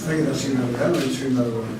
Zagin hasi nagoean, hori dagoen.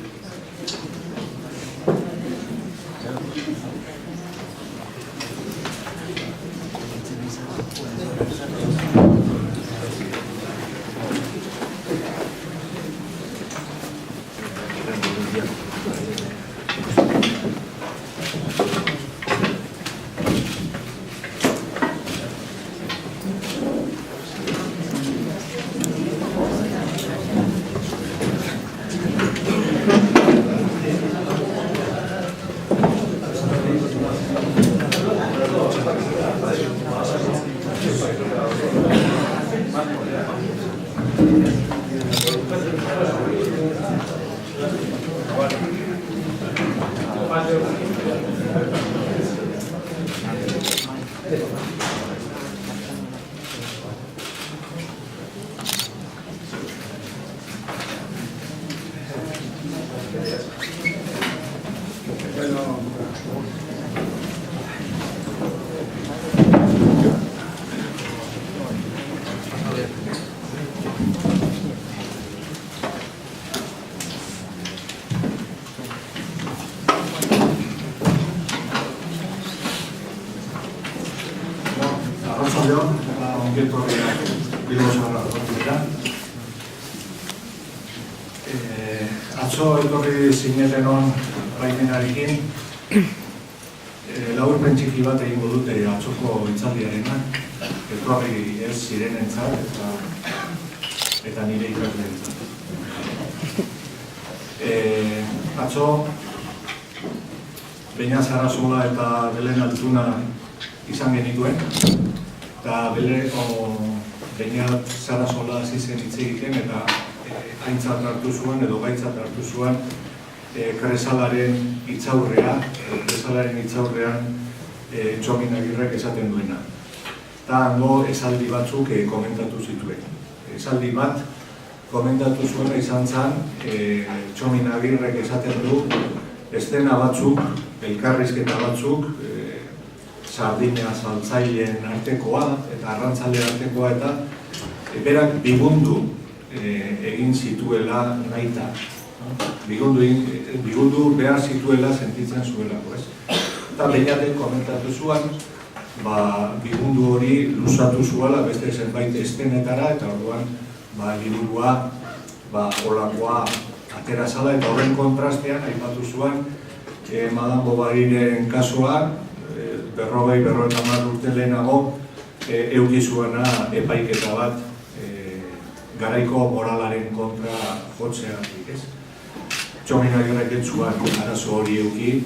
Atzo etorri zineten hon baimenarekin laburpen txiki bat egingo dute atzoko hitzaldiarena, etorri ez zirenentzat eta nire ikasleentzat. Atzo Beña Sarasola eta Belen Altuna izan genituen, eta Beña Sarasola hasi zen hitz egiten eta aintzat hartu zuen edo gaitzat hartu zuen Kresalaren hitzaurrean Txomin Agirrek esaten duena. Eta hango esaldi batzuk komentatu zituen. Esaldi bat komentatu zuena izan zen Txomin Agirrek esaten du eszena batzuk, elkarrizketa batzuk, sardina saltzaileen artekoa eta arrantzale artekoa eta berak bigundu egin zituela nahita. Bigundu behar zituela sentitzen zuelako, ez? Eta Beñatek komentatu zuen, bigundu hori luzatu zuela beste zenbait eszenetara eta orduan liburua holakoa atera zala eta horren kontrastean aipatu zuen Madame Bovaryren kasua, 40-50 urte lehenago eduki zuena epaiketa bat garaiko moralaren kontra jotzeagatik, ez? Txomin Agirrek ez zuen arazo hori eduki,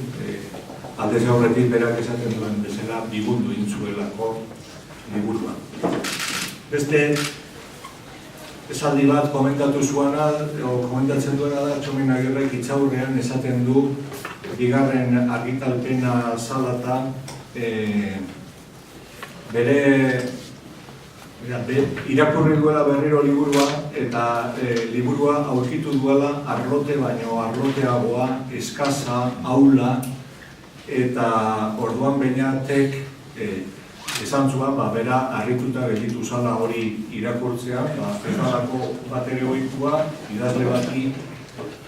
aldez aurretik berak esaten duen bezala bigundu intzuelako liburua. Beste esaldi bat komentatu zuena, komentatzen duena da Txomin Agirrek hitzaurrean esaten du bigarren argitalpena zalata bere irakurri duela berriro liburua eta liburua aurkitu duela arlote baino arloteagoa, eskasa, aula eta orduan Beñatek esan zuen bera harrituta gelditu zala hori irakurtzea, bezalako bat ere ohikoa idazle bati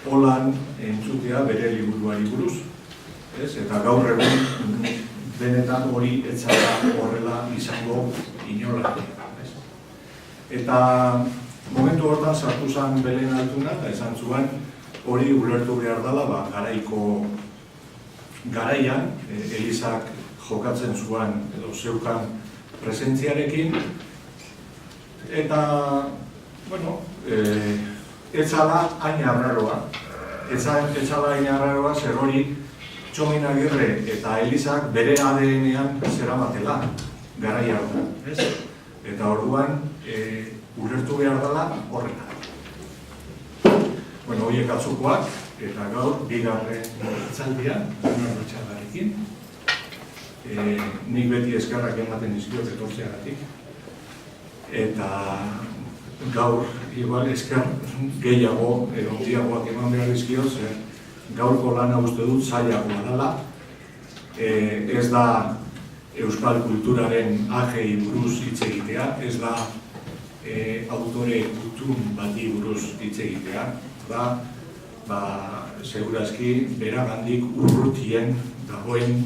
holan entzutea bere liburuari buruz. Eta gaur egun benetan hori ez zara horrela izango inola. Eta momentu hortan sartu zen Belen Altuna eta esan zuen hori ulertu behar dela garaiko garaian Elizak jokatzen zuen edo zeukan presentziarekin eta, ez zala hain arraroa. Ez zala hain arraroa zer hori Txomin Agirre eta Elizak bere ADN-ean zeramatela garai hartan. Eta orduan ulertu behar dela horrela. Horiek atzukoak eta gaur bigarren hitzaldia Bernardo Txagarekin. Nik beti eskerrak ematen dizkiot etortzeagatik. Eta gaur igual esker gehiago edo handiagoak eman behar dizkiot, gaurko lana uste dut zailagoa dela. Ez da euskal kulturaren agei buruz hitz egitea, ez da autore gutun bati buruz hitz egitea. da, segurazki, beragandik urrutien dagoen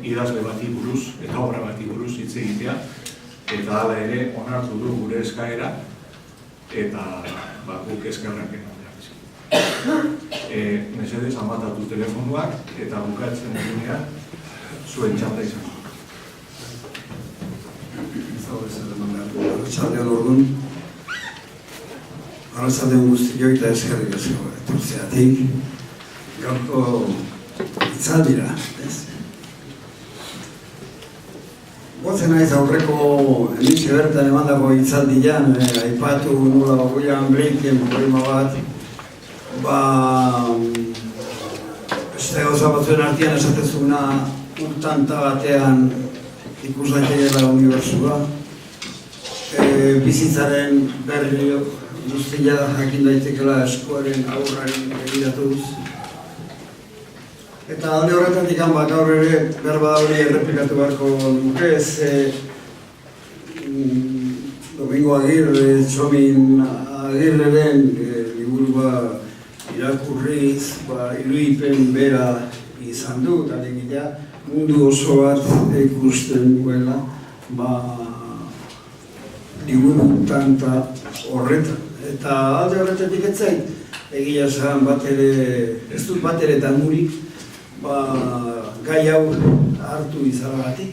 idazle bati buruz eta obra bati buruz hitz egitea, eta hala ere onartu du gure eskaera, eta guk eskerrak eman behar. Mesedez, amatatu telefonuak, eta bukatzen egunean zuen txanda izan. Arratsaldeon orduan, arratsaldeon guztioi eta eskerrik asko etortzeatik. Gaurko hitzaldira, ez? Gotzen naiz aurreko hementxe bertan emandako hitzaldian, aipatu nola William Blinken poema bat, beste gauza batzuen artean esatezuna urtanta batean ikus daitekeela unibertsua, bizitzaren berri guztia jakin daitekeela eskuaren aurrari begiratuz. Eta alde horretatik gaur ere berba hori errepikatu beharko nuke, Domingo Agirre, Txomin Agirreren liburua irakurriz, irudipen bera izan du, eta alegia mundu oso bat ikusten duela, liburu tanta horretan. Eta alde horretatik ez zait, egia esan ez dut bat ere damurik, gai hau hartu izanagatik.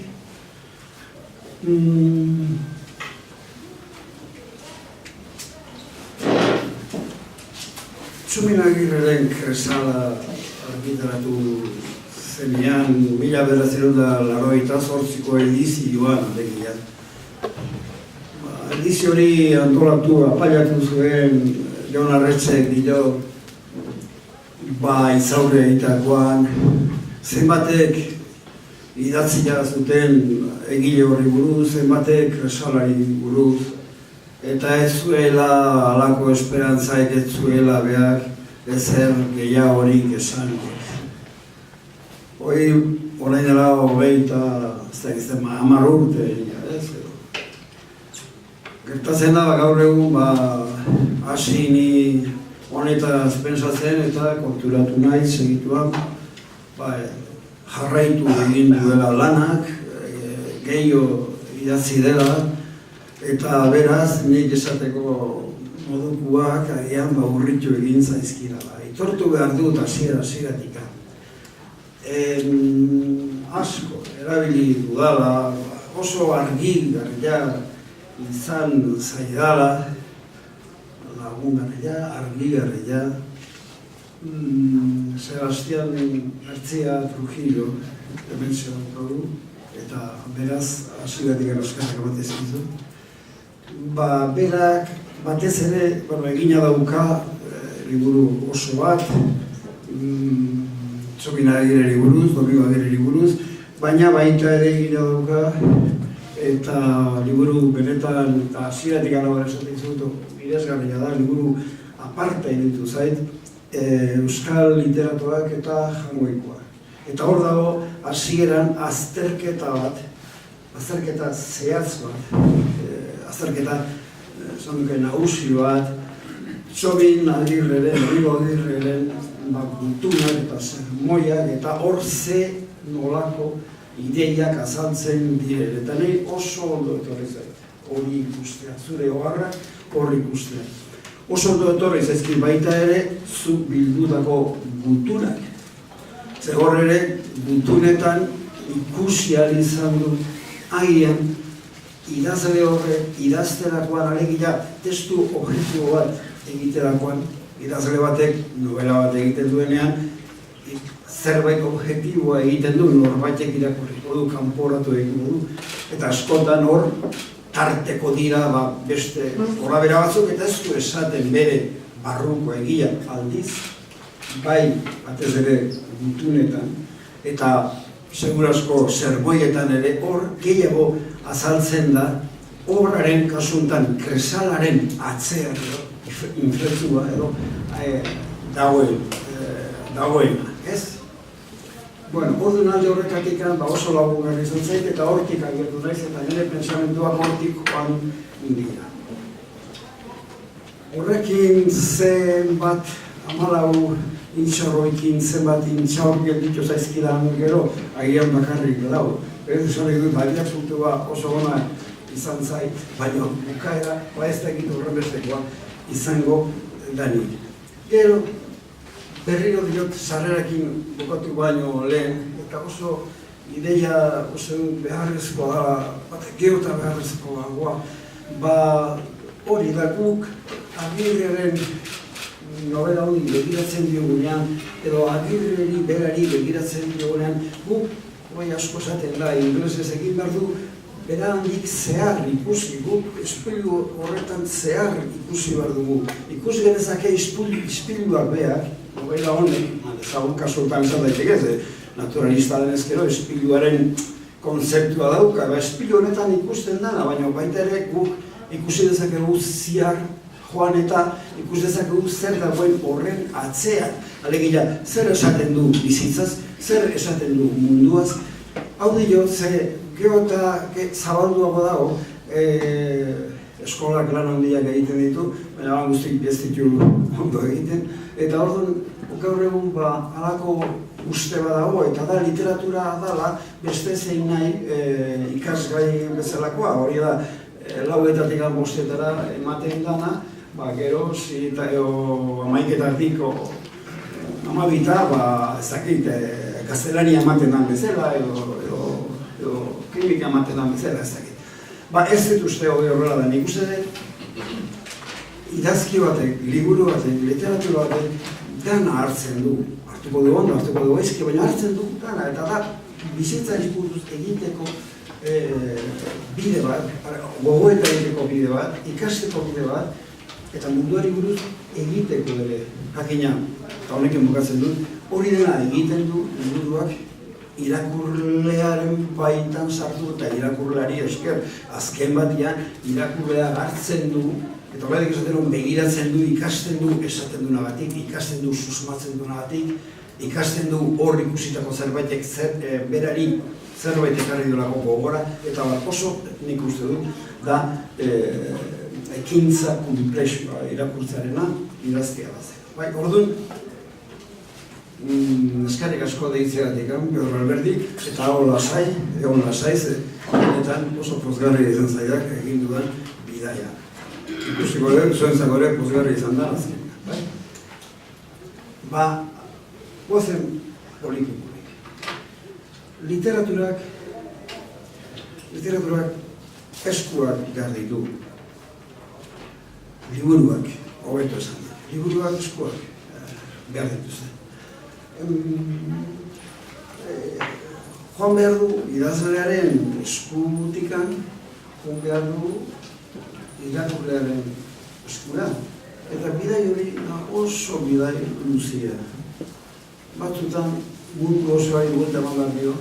Txomin Agirreren Kresala argitaratu zenean, 1988ko edizioan alegia. Edizio hori antolatu, apailatu zuen Jon Arretzek dio, itzaure egitakoan, zenbatek idatzia zuten egile horri buruz, zenbatek Kresalari buruz, eta ez zuela halako esperantzaik, ez zuela behar ezer gehiagorik esan. Orain dela 10 urte, gertatzen da gaur egun hasi ni honetaz pentsatzen eta konturatu nahi segituan jarraitu egin duela lanak, gehiago idatzi dela, eta beraz nik esateko modukuak agian urritu egin zaizkira. Aitortu behar dut hasieratik. Asko erabili dudala, oso argigarria izan zaidala, lagungarria, argigarria, Sebastián García Trujillo, hementxe daukagu, eta beraz hasieratik eskerrak eman dizkizu. Berak batez ere egina dauka liburu oso bat, Txomin Agirreri buruz, Domingo Agirreri buruz, baina baita ere egina dauka, eta liburu benetan, eta hasieratik gara esaten zutu, miresgarria da, liburu aparte ditu zait, euskal literaturak eta jangoikoak. Eta hor dago, hasieran azterketa bat, azterketa zehatz bat, azterketa nagusi bat, Txomin Agirreren, Domingo Agirreren, kulturak eta sermoiak, eta hor ze nolako ideiak azaltzen diren, eta nahi oso ondo etorri zait, hori ikustea, zure oharrak hori ikustea. Oso ondo etorri zaizkit baita ere, zu bildutako gutunak. Ze hor ere, gutunetan ikusi ahal izan du, agian, idazle horre, idazterakoan alegia testu objektibo bat egiterakoan, idazle batek, novela bat egiten duenean, zerbait objektiboa egiten du, norbaitek irakurriko du, kanporatu egingo du, eta askotan hor, tarteko dira beste horabera batzuk, eta ez du esaten bere barruko egia aldiz, bai batez ere gutunetan, eta segurazko sermoietan ere hor gehiago azaltzen da, obraren kasuntan Kresalaren atzean inflexua edo dagoena, ez? Bueno, orduan alde horretatik oso lagungarri izan zait, eta hortik agertu naiz, eta nire pentsamentuak hortik joan dira. Horrekin zenbat 14 intxarroekin zenbat intxaur gelditu zaizkidan gero, agian bakarrik dago. Esan dut, abiapuntua oso gona izan zait, baina bukaera, ez da egitu horrenbestekoa izango danik. Gero, berriro diot sarrerakin bukatu baino lehen, eta oso ideia beharrezkoa da, geota beharrezkoa, hori da guk Agirreren novela hori begiratzen diogunean, edo Agirreri berari begiratzen diogunean, guk hori asko esaten da, inglesez egin behar du, berandik zehar ikusi, guk ispilu horretan zehar ikusi behar dugu. Ikusi genezake ispiluak behar, novela honek, ezagun kasuetan esan daitek ez, naturalista denezkero ispiluaren konzeptua dauka, ispilu honetan ikusten dana, baina baita ere guk ikusi dezakegu ziar joan eta ikusi dezakegu zer dagoen horren atzean. Alegia, zer esaten du bizitzaz, zer esaten du munduaz. Hau dio, ze geota zabalduago dago, eskolak lan handiak egiten ditu, baina guztik ez ditu ondo egiten. Eta orduan, gaur egun halako uste badago, eta da literatura dala beste zein nahi ikasgai bezalakoa, hori da lauetatik bostetara ematen dana, gero, amaiketatik amabita, ez dakit, gaztelania ematen dan bezala, edo kimika ematen dan bezala, ez dakit. Ez dut uste hori horrela da, nik uste dut, idazki batek, liburu batek, literatura batek, dana hartzen du, hartuko du ondo, hartuko du ezki, baina hartzen du dana, eta da, bizitzari buruz egiteko bide bat, gogoeta egiteko bide bat, ikasteko bide bat, eta munduari buruz egiteko ere, jakina, eta honekin bukatzen dut, hori dena egiten du liburuak irakurlearen baitan sartu eta irakurleari esker, azken batian irakurlea hartzen du, eta horretik esaten begiratzen du, ikasten du, esaten du nagatik, ikasten du, susmatzen du nagatik, ikasten du hor ikusitako zerbaitek berari zerbait ekarri duelako gogora, eta oso nik uste dut, da ekintza konplexua irakurtzarena idaztea bat. Orduan, eskarrik asko deitzeagatik, Pedro Alberdik, eta egon lasai, zenetan oso pozgarri izan zaidak egin dudan bidaia. Ikusiko dut, zuentzako ere pozgarri izan da, azken. Goazen poliki. Literaturak eskuak behar ditu. Liburuak, hobeto esan da. Liburuak eskuak behar dituzte. Joan behar du idazlearen eskutikan, joan behar du irakurlearen eskura. Eta bidai hori oso bidai luzia. Batzutan mundu osoari buelta eman behar dio,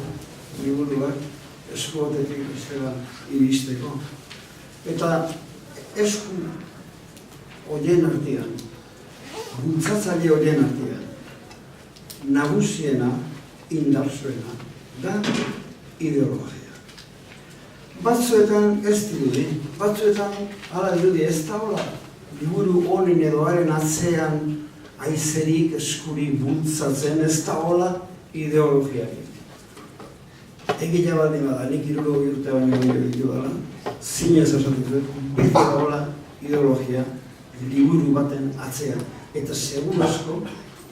liburuak esku batetik bestera iristeko. Eta esku horien artean, bultzatzaile horien artean, nagusiena, indartsuena, da ideologia. Batzuetan ez dirudi, batzuetan hala dirudi ez da hola, liburu honin edo haren atzean aizerik eskuri bultzatzen ez da hola ideologiarik. Egila baldin bada, nik 60 urte baino ditu dela, zinez esaten dut, beti da hola ideologia liburu baten atzean. Eta segun asko,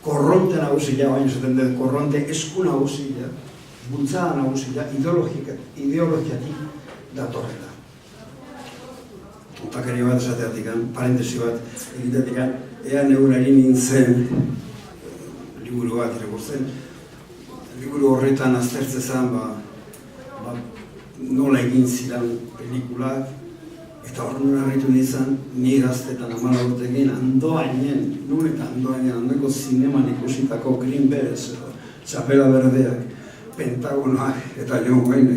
korronte nagusia, baina esaten dut, korronte esku nagusia, bultzada nagusia, ideologiatik datorrela. Otakari bat esateatik, parentesi bat egitetik, ea neurari nintzen liburu bat irakurtzen. Liburu horretan aztertzezan nola egin ziren pelikulak, eta horren harritu nintzen, ni gaztetan 14 urtekin andoko zineman ikusitako Greenpeace, Txapela Berdeak, Pentagonak eta John Wayne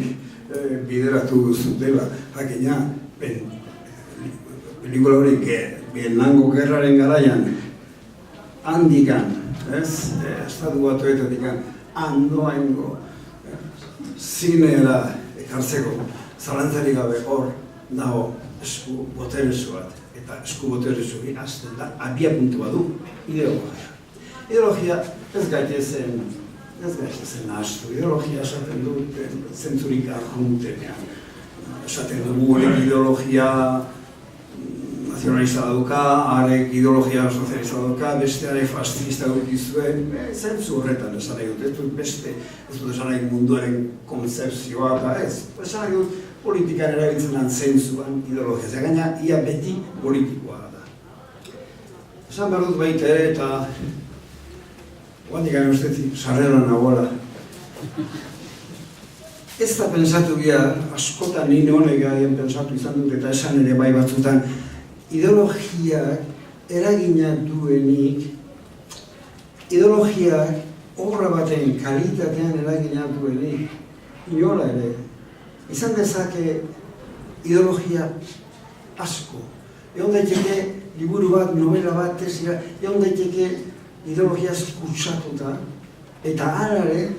bideratu zutela, jakina, pelikula hori Vietnamgo gerraren garaian, handikan, Estatu Batuetatik Andoaingo zinera ekartzeko zalantzarik gabe hor dago esku boterezu bat, eta esku boterezu hasten da, abia puntu badu ideologia. Ideologia ez gaitezen nahastu. Ideologia esaten dut zentzurik arruntenean. Esaten dugu horrek ideologia nazionalista dauka, harek ideologia sozialista dauka, besteare fascista dukizuen, zentzu horretan esan nahi dut. Ez dut esan nahi munduaren konzepzioa, ez. Esan nahi dut politikan erabiltzen den zentzuan ideologia. Gaina, ia beti politikoa da. Esan behar dut baita ere eta guandik gane ustetik sarreran nagoela. Ez da pensatu behar, askotan nire honek garen pensatu izan dut eta esan ere bai batzutan, ideologiak eragina duenik, ideologiak obra baten kalitatean eragina duenik, inola ere. Izan dezake ideologia asko. Egon daiteke liburu bat, novela bat, tesia, egon daiteke ideologiaz kutsatuta, eta harare,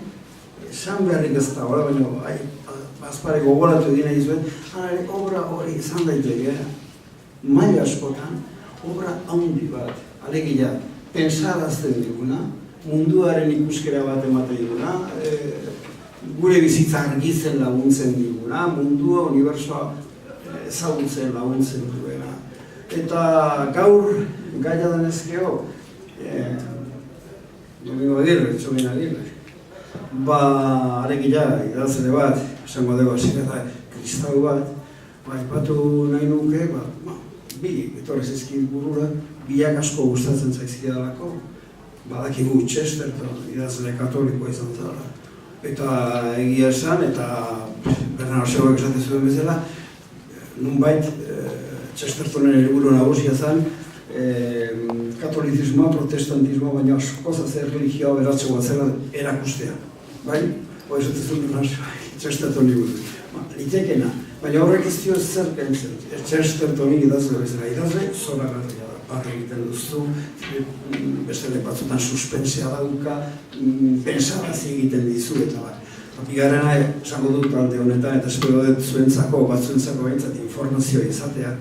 esan beharrik ez da, baina azpare gogoratu egin nahi zuen, harare obra hori izan daiteke, maila askotan, obra handi bat, alegia, pensarazten diguna, munduaren ikuskera bat ematen diguna, gure bizitza argitzen laguntzen diguna, mundua, unibersoa ezagutzen laguntzen duena. Eta gaur, gaia denezkeo, Domingo Agirre, Txomin Agirre, alegia, idazle bat, esango dugu eta kristau bat, aipatu nahi nuke, bi etorrez ezkin burura, biak asko gustatzen zaizkia dalako, badakigu Chesterton, idazle katolikoa izan zara. Eta egia esan, eta Bernardo Xegoek esaten zuen bezala, nunbait Chestertonen helburu nagusia zen, katolizismoa, protestantismoa, baina asko zer religioa beratxegoa zela erakustea. Bai? Hoi esaten zuen Chestertoni buruz. Litekena, baina horrek ez dio zer kentzen. Chestertoni idazle bezala, idazle zoragarria da. Barra egiten duzu, beste batzutan suspensea dauka, pensarazi egiten dizu eta bat. Bigarrena, esango dut alde honetan, eta espero dut zuentzako, batzuentzako behintzat informazioa izatea,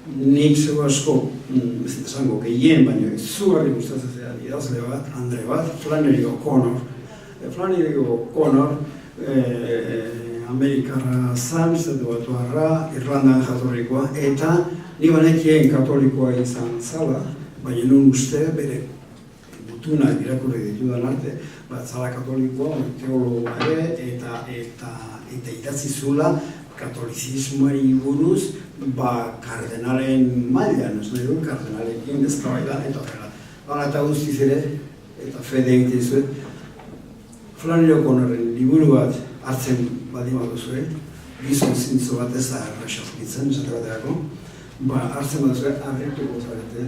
nik zego asko, ez esango, gehien, baina izugarri gustatzen zean idazle bat, Andre bat, Flannery O'Connor. Flannery O'Connor, Amerikarra zan, zetu batuarra, Irlandan jatorrikoa, eta ni banekien katolikoa izan zala, baina nun uste bere gutunak irakurri ditudan arte, zala katolikoa, teologoa ere, eta idatzi zula katolizismoari buruz, kardenalen mailan, ez nahi dut, kardenalekin eztabaidan eta horrela. Eta guztiz ere, eta fede egiten zuen, Flannery O'Connorren liburu bat hartzen baldin baduzue, gizon zintzo bat ez da errexaurkitzen, esate baterako, hartzen baduzue, harrituko zarete,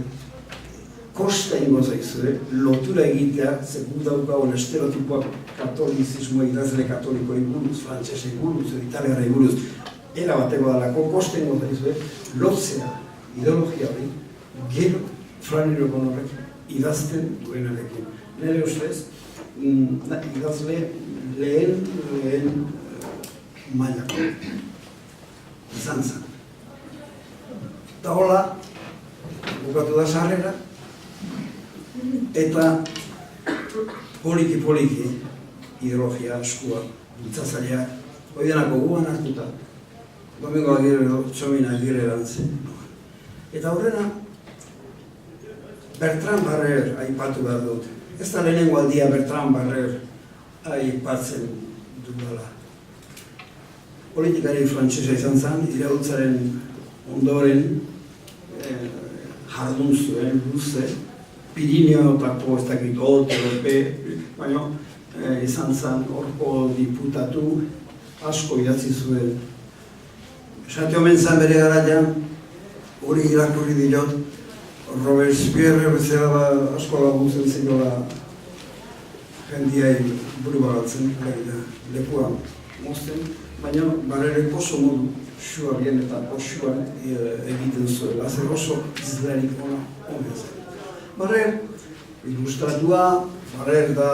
kosta ingo zaizue, lotura egitea, zeku daukagun estereotipoak katolizismoa idazle katolikoa buruz, frantsesei buruz, italiarrei buruz, era bateko dalako, kosta ingo zaizue, lotzea ideologia hori, gero Flannery O'Connorrek idazten duenarekin. Nire ustez, idazle lehen mailako izan zen. Eta hola, bukatu da sarrera, eta poliki ideologia eskua, bultzatzaileak, oidenako guan hartuta, Domingo Agirre edo Txomin Agirre erantzen. Eta horrena, Bertrand Barrer aipatu behar dut. Ez da lehenengo aldia Bertrand Barrer aipatzen dudala. Politikari frantsesa izan zen, iraultzaren ondoren jardun zuen luze, Pirineotako ez dakit OTP, baina izan zen horko diputatu asko idatzi zuen. Esate omen zen bere garaian, hori irakurri diot, Robespierre bezala asko laguntzen zinola jendiai buru bagatzen, lekua mozten, baina Barrerek oso modu xuarien eta osuan egiten zuela, zer oso izlarik ona zen. Barrer ilustratua, Barrer da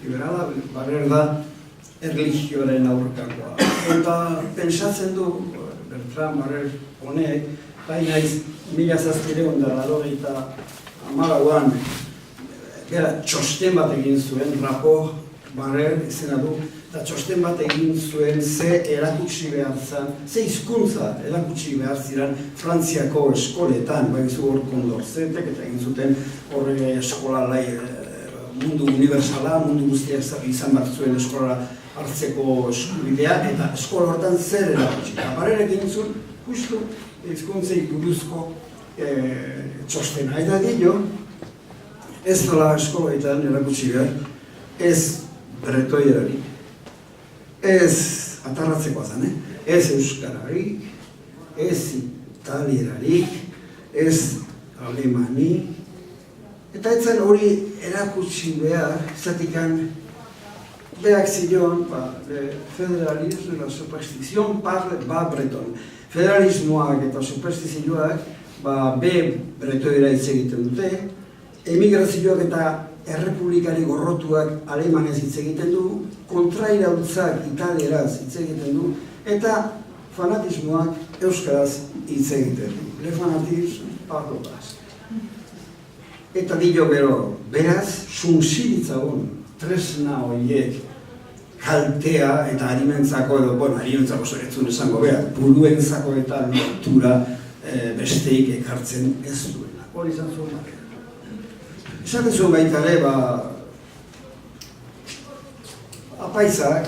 liberala, Barrer da erlijioaren aurkakoa. Eta pentsatzen du, Bertrand Barrer honek, baina 1780an Bera, txosten bat egin zuen, rapor, barrer, izena du, eta txosten bat egin zuen ze erakutsi behar zen, ze hizkuntza erakutsi behar ziren Frantziako eskoletan, baizu hor Condorcetek, eta egin zuten horre eskola mundu universala, mundu guztiak izan bat zuen eskola hartzeko eskubidea, eta eskola hortan zer erakutsi. Barrer egin zuen, justu, hizkuntzei buruzko txostena. Eta dio, ez dela eskolaetan erakutsi behar, ez bretoierarik, ez atarratzeko zen, ez euskararik, ez italierarik, ez alemanik, eta ez zen hori erakutsi behar, zatikan beak zion, le federalismo y la superstición parle ba breton. Federalismoak eta superstizioak be bretoiera hitz egiten dute, emigrazioak eta errepublikari gorrotuak alemanez hitz egiten du, kontrairautzak italieraz hitz egiten du, eta fanatismoak euskaraz hitz egiten du. Le fanatismo parlo basque. Eta dio gero, beraz, suntsiritzagun tresna horiek kaltea eta harimentzako edo, harimentzako zoretzun esango behar, buruentzako eta lotura besteik ekartzen ez duena. Hori izan zuen bakera. Esaten zuen baita ere, apaizak,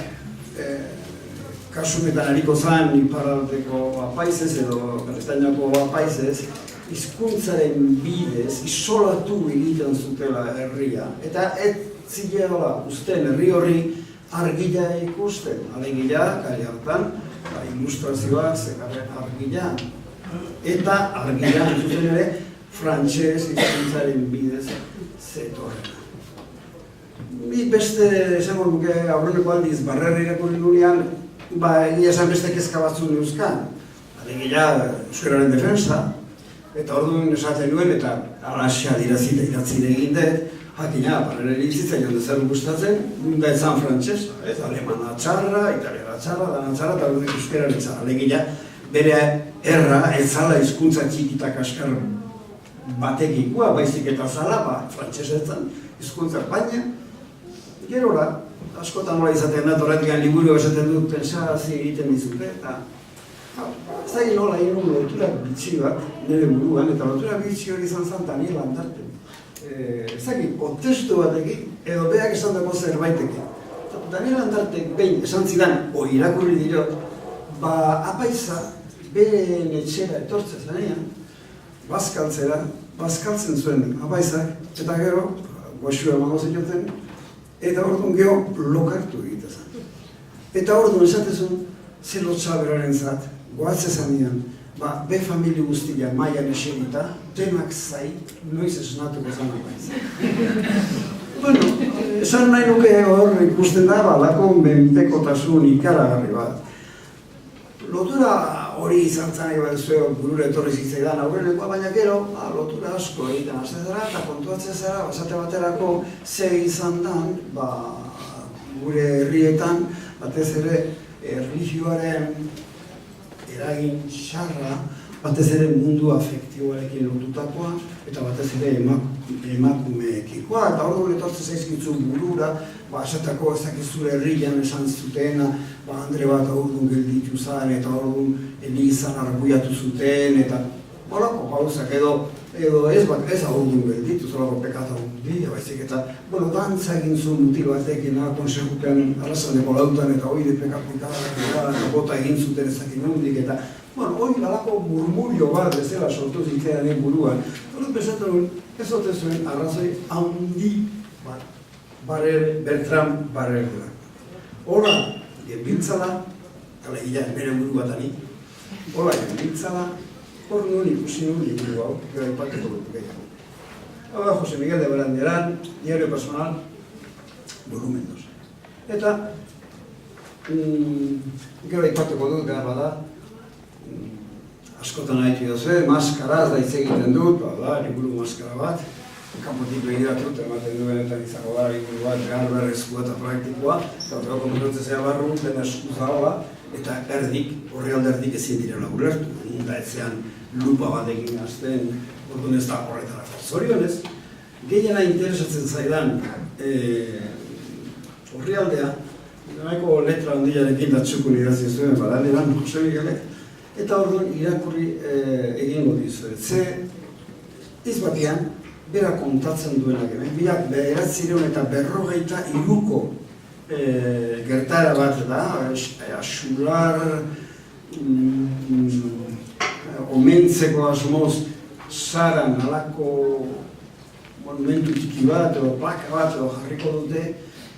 kasunetan hariko zan iparraldeko apaizez edo Bretainako apaizez, hizkuntzaren bidez, isolatu egiten zutela herria. Eta ez zilea usten herri horri argila ikusten. Alegia, kari hartan, ilustrazioak zekarren argila. Eta argila, zuzen ere, frantxez hizkuntzaren bidez zetorrena. Ni beste, esango nuke, aurreneko aldiz, barrerri irakurri nunean, egia esan beste kezka batzun euskan. Alegia, euskararen defensa, eta orduan esaten nuen, eta alaxea dirazita iratzire egin dut, jakina, barrerri itzitzen joan dezer gustatzen, da ezan frantxez, ez alemana txarra, italiara txarra, dana txarra, eta orduan euskararen txarra. Alegia, bere erra, ez zala hizkuntza txikitak askar batekikoa, baizik eta zala, frantxezetan hizkuntza, baina, gerora, askotan nola izaten da, horretik liburu esaten dut, pensarazi egiten dizute, eta ez da nola egin lotura bitxi bat, nire buruan, eta lotura bitxi hori izan zen Daniel Andarten. Ez da kontestu batekin, edo beak esan dago zerbaitekin. Daniel Andartek behin esan zidan, irakurri dira, apaiza, beren etxera etortzen zenean, bazkaltzen zuen apaizak, eta gero, goxua emango zioten, eta orduan geho lokartu egitezen. Eta orduan esatezun, ze lotxaberaren zat, goatzezan nian, be famili guztia maian eserita, denak zai, noiz esnatuko zan apaiza. Bueno, esan nahi nuke hor ikusten da, lako menpekotasun ikaragarri bat. Lotura hori izan zan nahi bat zuen burure etorri zitzaidan aurrenekoa, baina gero, lotura asko egiten hasten zara, eta kontuatzen zara, basate baterako zer izan dan, gure herrietan, batez ere, erlijioaren eragin xarra, batez ere mundu afektiboarekin lotutakoa, eta batez ere emakumeekikoa, eta orduan etortzen zaizkitzu burura, esatako ezakizure herrian esan zutena, Andre bat orduan gelditu zen, eta orduan elizan arguiatu zuten, eta bolako gauzak edo ez orduan gelditu, zolako pekata hundia, baizik eta, dantza egin zuen mutil batekin, konsejupean arrasaldeko lautan, eta hori pekapikadak, eta bota egin zuten ezakin hundik, eta hori galako murmurio bat bezala sortu zitzearen buruan. Horren pesatu ez ote zuen arrazoi handi bat, Bertram Barrerla. Hora, genbiltzala, alegia bere buru bat ani, hora genbiltzala, hor nuen ikusi nuen liburu hau, gero ipateko dut gehiago. Hau da Jose Miguel de Beranderan, diario personal, volumen 2. Eta, gero ipateko dut behar bada, askotan haitu dozue, maskaraz da hitz egiten dut, liburu maskara bat, kanpotik begiratut, ematen duen eta izango gara liburu bat, behar berrezkoa eta praktikoa, eta horrela konturotzen zea barru, dena eskuzagoa, eta horri alderdik ezin direla ulertu, eta etzean lupa bat egin azten, orduan ez da horretarako zorionez, gehiena interesatzen zaidan orrialdea, nahiko letra handiarekin datzukun idazi zuen, badaleran Jose Miguelek, eta orduan irakurri egingo dizuet. Ze, izbatean, bera kontatzen duenak, biak 1953ko gertara bat da, Axular omentzeko asmoz Saran alako monumentu txiki bat edo plaka bat edo jarriko dute,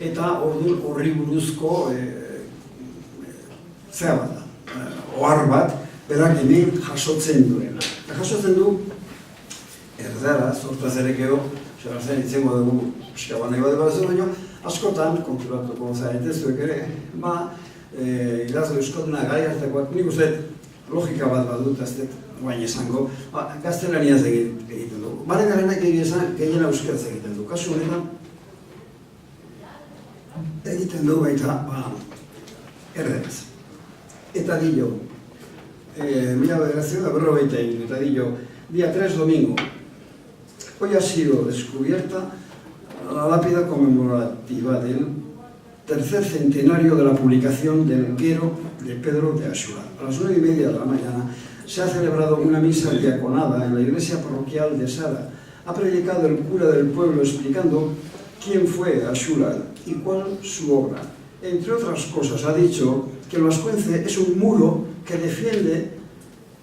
eta orduan horri buruzko zea bat da, ohar bat, berak hemen jasotzen duena. Eta jasotzen du, erdara, zortaz ere gero, xerazten itzengo dugu pixka nahi bat dugu baina, askotan, konturatuko zaretezuek ere, idazle euskotuna gai hartakoak, nik uste logika bat badut, ez dut, guain esango, gaztelaniaz egiten dugu. Bare garenak gehiena euskaraz egiten du. Kasu honetan, egiten dugu baita, erderaz. Eta dillo, mila bederazio da berrogeita egin, eta dillo, día 3 domingo, hoy ha sido descubierta la lápida conmemorativa del tercer centenario de la publicación del Quero de Pedro de Axular. A las 9:30 de la mañana se ha celebrado una misa diaconada en la iglesia parroquial de Sara. Ha predicado el cura del pueblo explicando quién fue Axular y cuál su obra. Entre otras cosas, ha dicho que el vascuence es un muro que defiende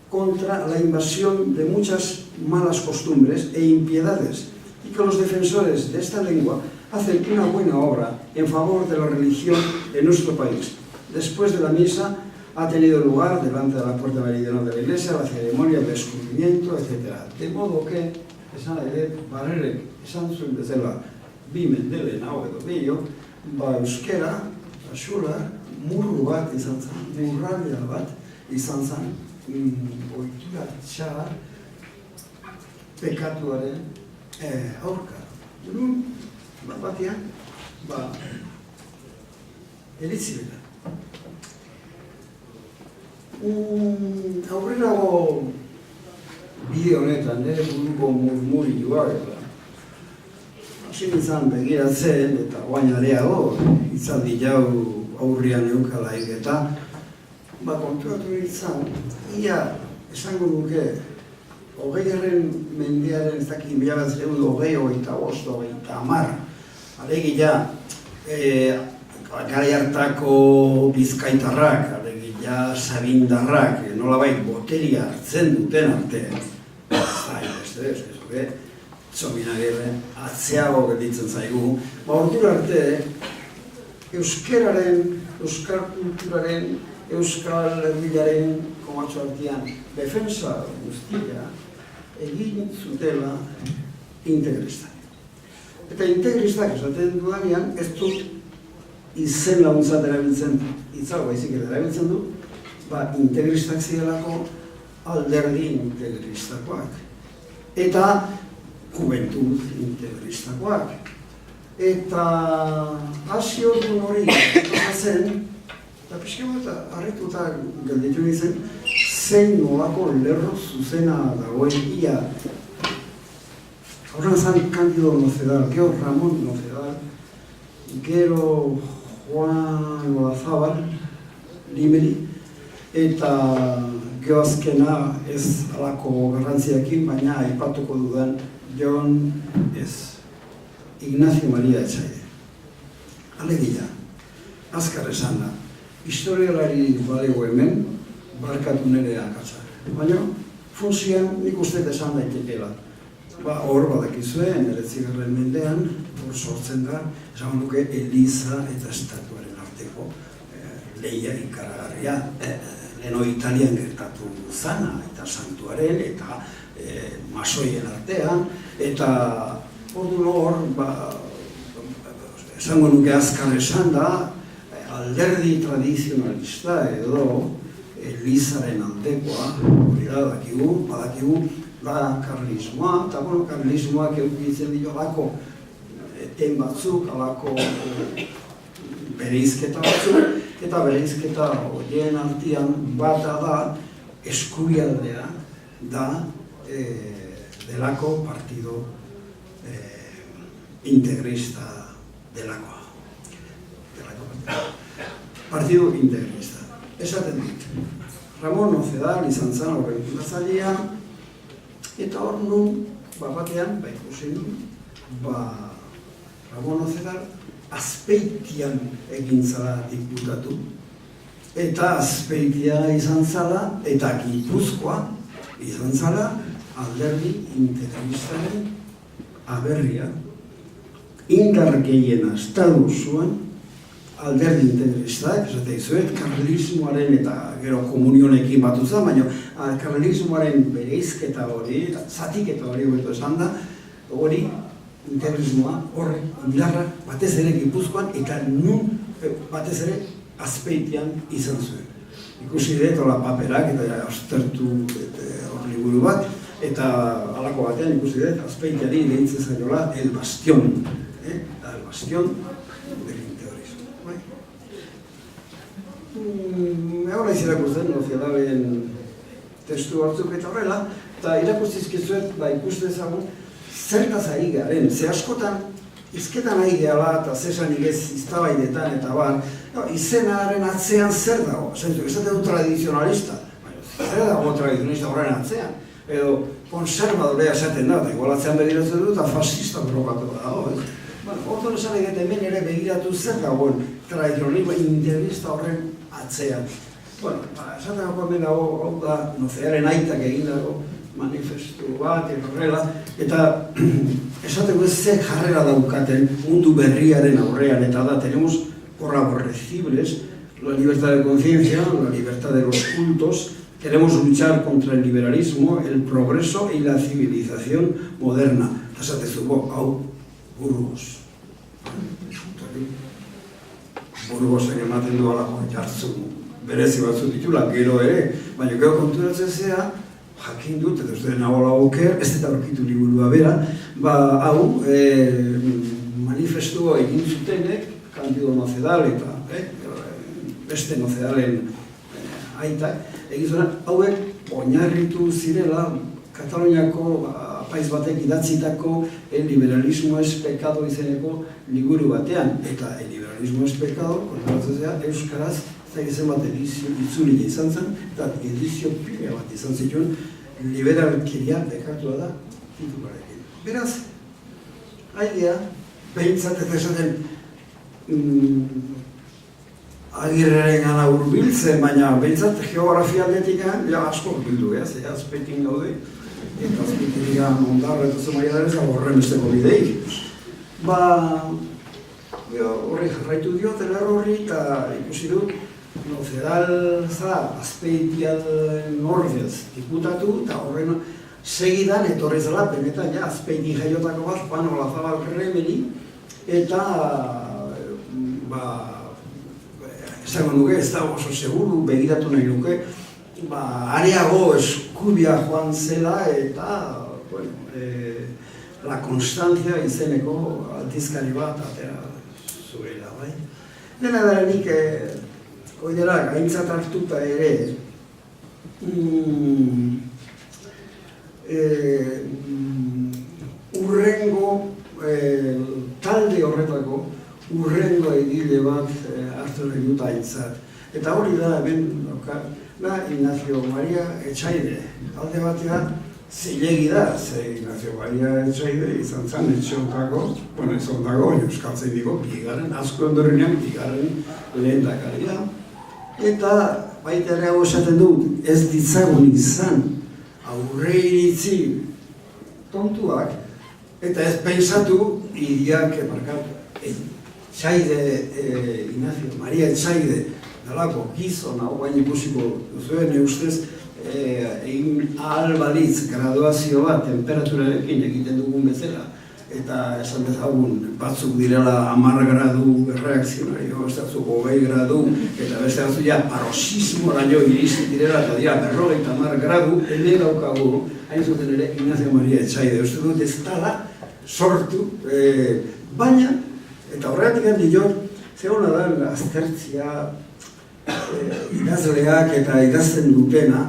contra la invasión de muchas malas costumbres e impiedades y que los defensores de esta lengua hacen una buena obra en favor de la religión en nuestro país. Después de la misa ha tenido lugar delante de la puerta meridional de la iglesia la ceremonia de descubrimiento, etc. De modo que, esan ere, barrerek esan zuen bezala, bi mendele nago edo gehiago, euskera, Axular, murru bat izan zen, murralia bat izan zen, ohitura txar, pekatuaren aurka. Batean, eritzi bera. Aurrerago bideo honetan, nire buruko murmurioak eta hasi nintzen begiratzen eta guain areago, itzaldi jau aurrian eukalaik eta konturatu nintzen, ia esango duke 20. mendearen ez dakit 1920, alegia garai hartako bizkaitarrak, alegia sabindarrak, nolabait boteria hartzen duten arte, Zominagirren atzeago gelditzen zaigu, ordura arte euskeraren, euskal kulturaren, euskal herriaren komatxo artean defensa guztia egin zutela integristak. Eta integristak esaten dudanean ez dut izen laguntzat erabiltzen, itzago baizik erabiltzen du, integristak zirelako alderdi integristakoak. Eta juventud integristakoak. Eta hasi orduan hori zen, eta pixka bat harrituta gelditu nintzen, zein nolako lerro zuzena dagoen ia. Horren zan Cándido Nocedal, gero Ramón Nocedal, gero Juan Olazabal, Limeri, eta gero azkena ez alako garrantziakin, baina aipatuko dudan Jon Ignacio María Etxaide. Alegia, azkar esan da, historialari balego hemen, barkatu nire akatsa. Baina, funtzioan nik uste esan daitekeela. Hor badakizue, 19. mendean, hor sortzen da, esan duke Eliza eta Estatuaren arteko lehia ikaragarria. Leno Italian gertatu zana, eta santuaren, eta masoien artean, eta ordu hor, esango nuke azkar esan da, alderdi tradizionalista edo Elizaren aldekoa, hori da, badakigu, da karlismoa, eta karlismoak eukitzen dio alako eten batzuk, alako bereizketa batzuk, eta bereizketa horien artean bata da eskubialdea da delako partido integrista delakoa. Partidu integrista. Esaten dit. Ramon Nocedal izan zen horren fundatzailea, eta hor nun, batean, ikusi nun, Ramon Nocedal Azpeitian egin zala diputatu, eta Azpeitia izan zala, eta Gipuzkoa izan zala, alderdi integristaren aberria. Indar gehiena estatu zuen alderdi integristak, esate izuet, karlismoaren eta gero komunionekin batu zen, baina karlismoaren bereizketa hori, zatiketa hori beto esan da, hori integrismoa horre, indarra, batez ere Gipuzkoan, eta nun batez ere Azpeitian izan zuen. Ikusi dut hola paperak eta aztertu hor liburu bat, eta halako batean ikusi dut Azpeitiari deitzen zaiola El Bastión. El Bastión del Integrismo. Hora irakurtzen Nocedalen testu batzuk eta horrela, eta irakustizkizuet ikuste ezagun zertaz ari garen, ze askotan izketan ari gehala eta zesanik ez iztabaidetan eta bar, izenaren atzean zer dago? Esate du tradizionalista, zer dago tradizionalista horren atzean? Edo konservadorea esaten da, eta igual atzean begiratzen du eta fascista provokatu dago. Horton esan egiten hemen ere begiratu zer dagoen tradizionalismo integrista horren atzean. Esaten dago hemen dago, hau da, Nocedalen aitak egin dago, manifestu bat, horrela, eta esateko ez ze jarrera daukaten mundu berriaren aurrean, eta da, tenemos por aborrecibles la libertad de conciencia, la libertad de los cultos, queremos luchar contra el liberalismo, el progreso y la civilización moderna. Esatezu, hau, Burgos. Burgosen ematen du alako jartzu berezi batzu ditula, gero ere, baina gero konturatzen zea, jakin dut, eta uste nagola oker, ez eta aurkitu liburua bera, hau, manifestua egin zutenek, Candido Nocedal eta beste Nocedalen aitak, egin zuen, hauek oinarritu zirela Kataluniako paiz batek idatzitako el liberalismo es pecado izeneko liburu batean, eta el liberalismo es pecado, konturatzen zera, euskaraz, zagizen bat edizio itzulia izan zen, eta edizio pila bat izan zituen, liberalkeria bekartua da titularekin. Beraz, aidea, behintzat ez esaten Agirreren gana urbiltzen, baina behintzat geografia aldetikan, asko bildu, ze Azpeitin gaude, eta Azpeitin ondarra eta zemaia darez, horren besteko bideik. Horri jarraitu diot, elar horri, eta ikusi dut, Nocedal zara Azpeitian ordez diputatu, eta horren segidan etorri zela, benetan Azpeitin jaiotako bat, Juan Olazabal Remeli, eta esango nuke, ez da oso seguru, begiratu nahi nuke, areago eskubia joan zela eta La Constancia izeneko aldizkari bat atera zuela, bai? Dena dara nik, oiderak, aintzat hartuta ere, urrengo talde horretako, urrengo egile bat hartu nahi dut aintzat. Eta hori da, hemen, Ignacio Maria Etxaide. Alde batean, zilegi da, ze Ignacio Maria Etxaide izan zen etxeotako, ezontako, euskaltzen diko, bigarren, asko ondorrenean, bigarren lehendakaria. Eta baita ere hau esaten dut, ez ditzagun izan aurre iritzi tontuak, eta ez pensatu, iriak markatu. Ignacio Maria Etxaide dalako gizon hau baina ikusiko duzuen ustez egin ahal balitz graduazio bat temperaturarekin egiten dugun bezala eta esan dezagun batzuk direla 10 gradu reakzionario, ez datzuk 20 gradu eta beste batzu paroxismoraino iristen direla eta dira 50 gradu hemen daukagu hain zuten ere Ignacio Maria Etxaide. Uste dut ez dala sortu, baina eta horretik handi jo, zegona da aztertzia idazleak eta idazten dutena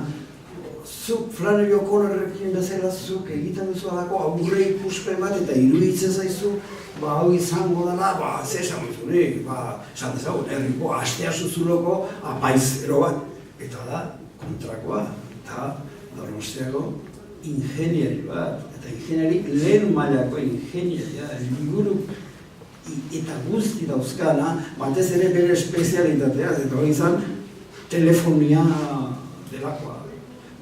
zuk Flannery O'Connorrekin bezala zuk egiten duzu alako aurre ikuspen bat eta iruditzen zaizu hau izango dela, ze esan duzunik, esan dezagun, herriko astea zuzuloko apaizero bat. Eta da, kontrakoa, eta Donostiako ingenieri bat, eta ingenieri lehen mailako ingenieria, liburu eta guzti dauzkana, batez ere bere espezialitatea, eta hori izan telefonia delakoa.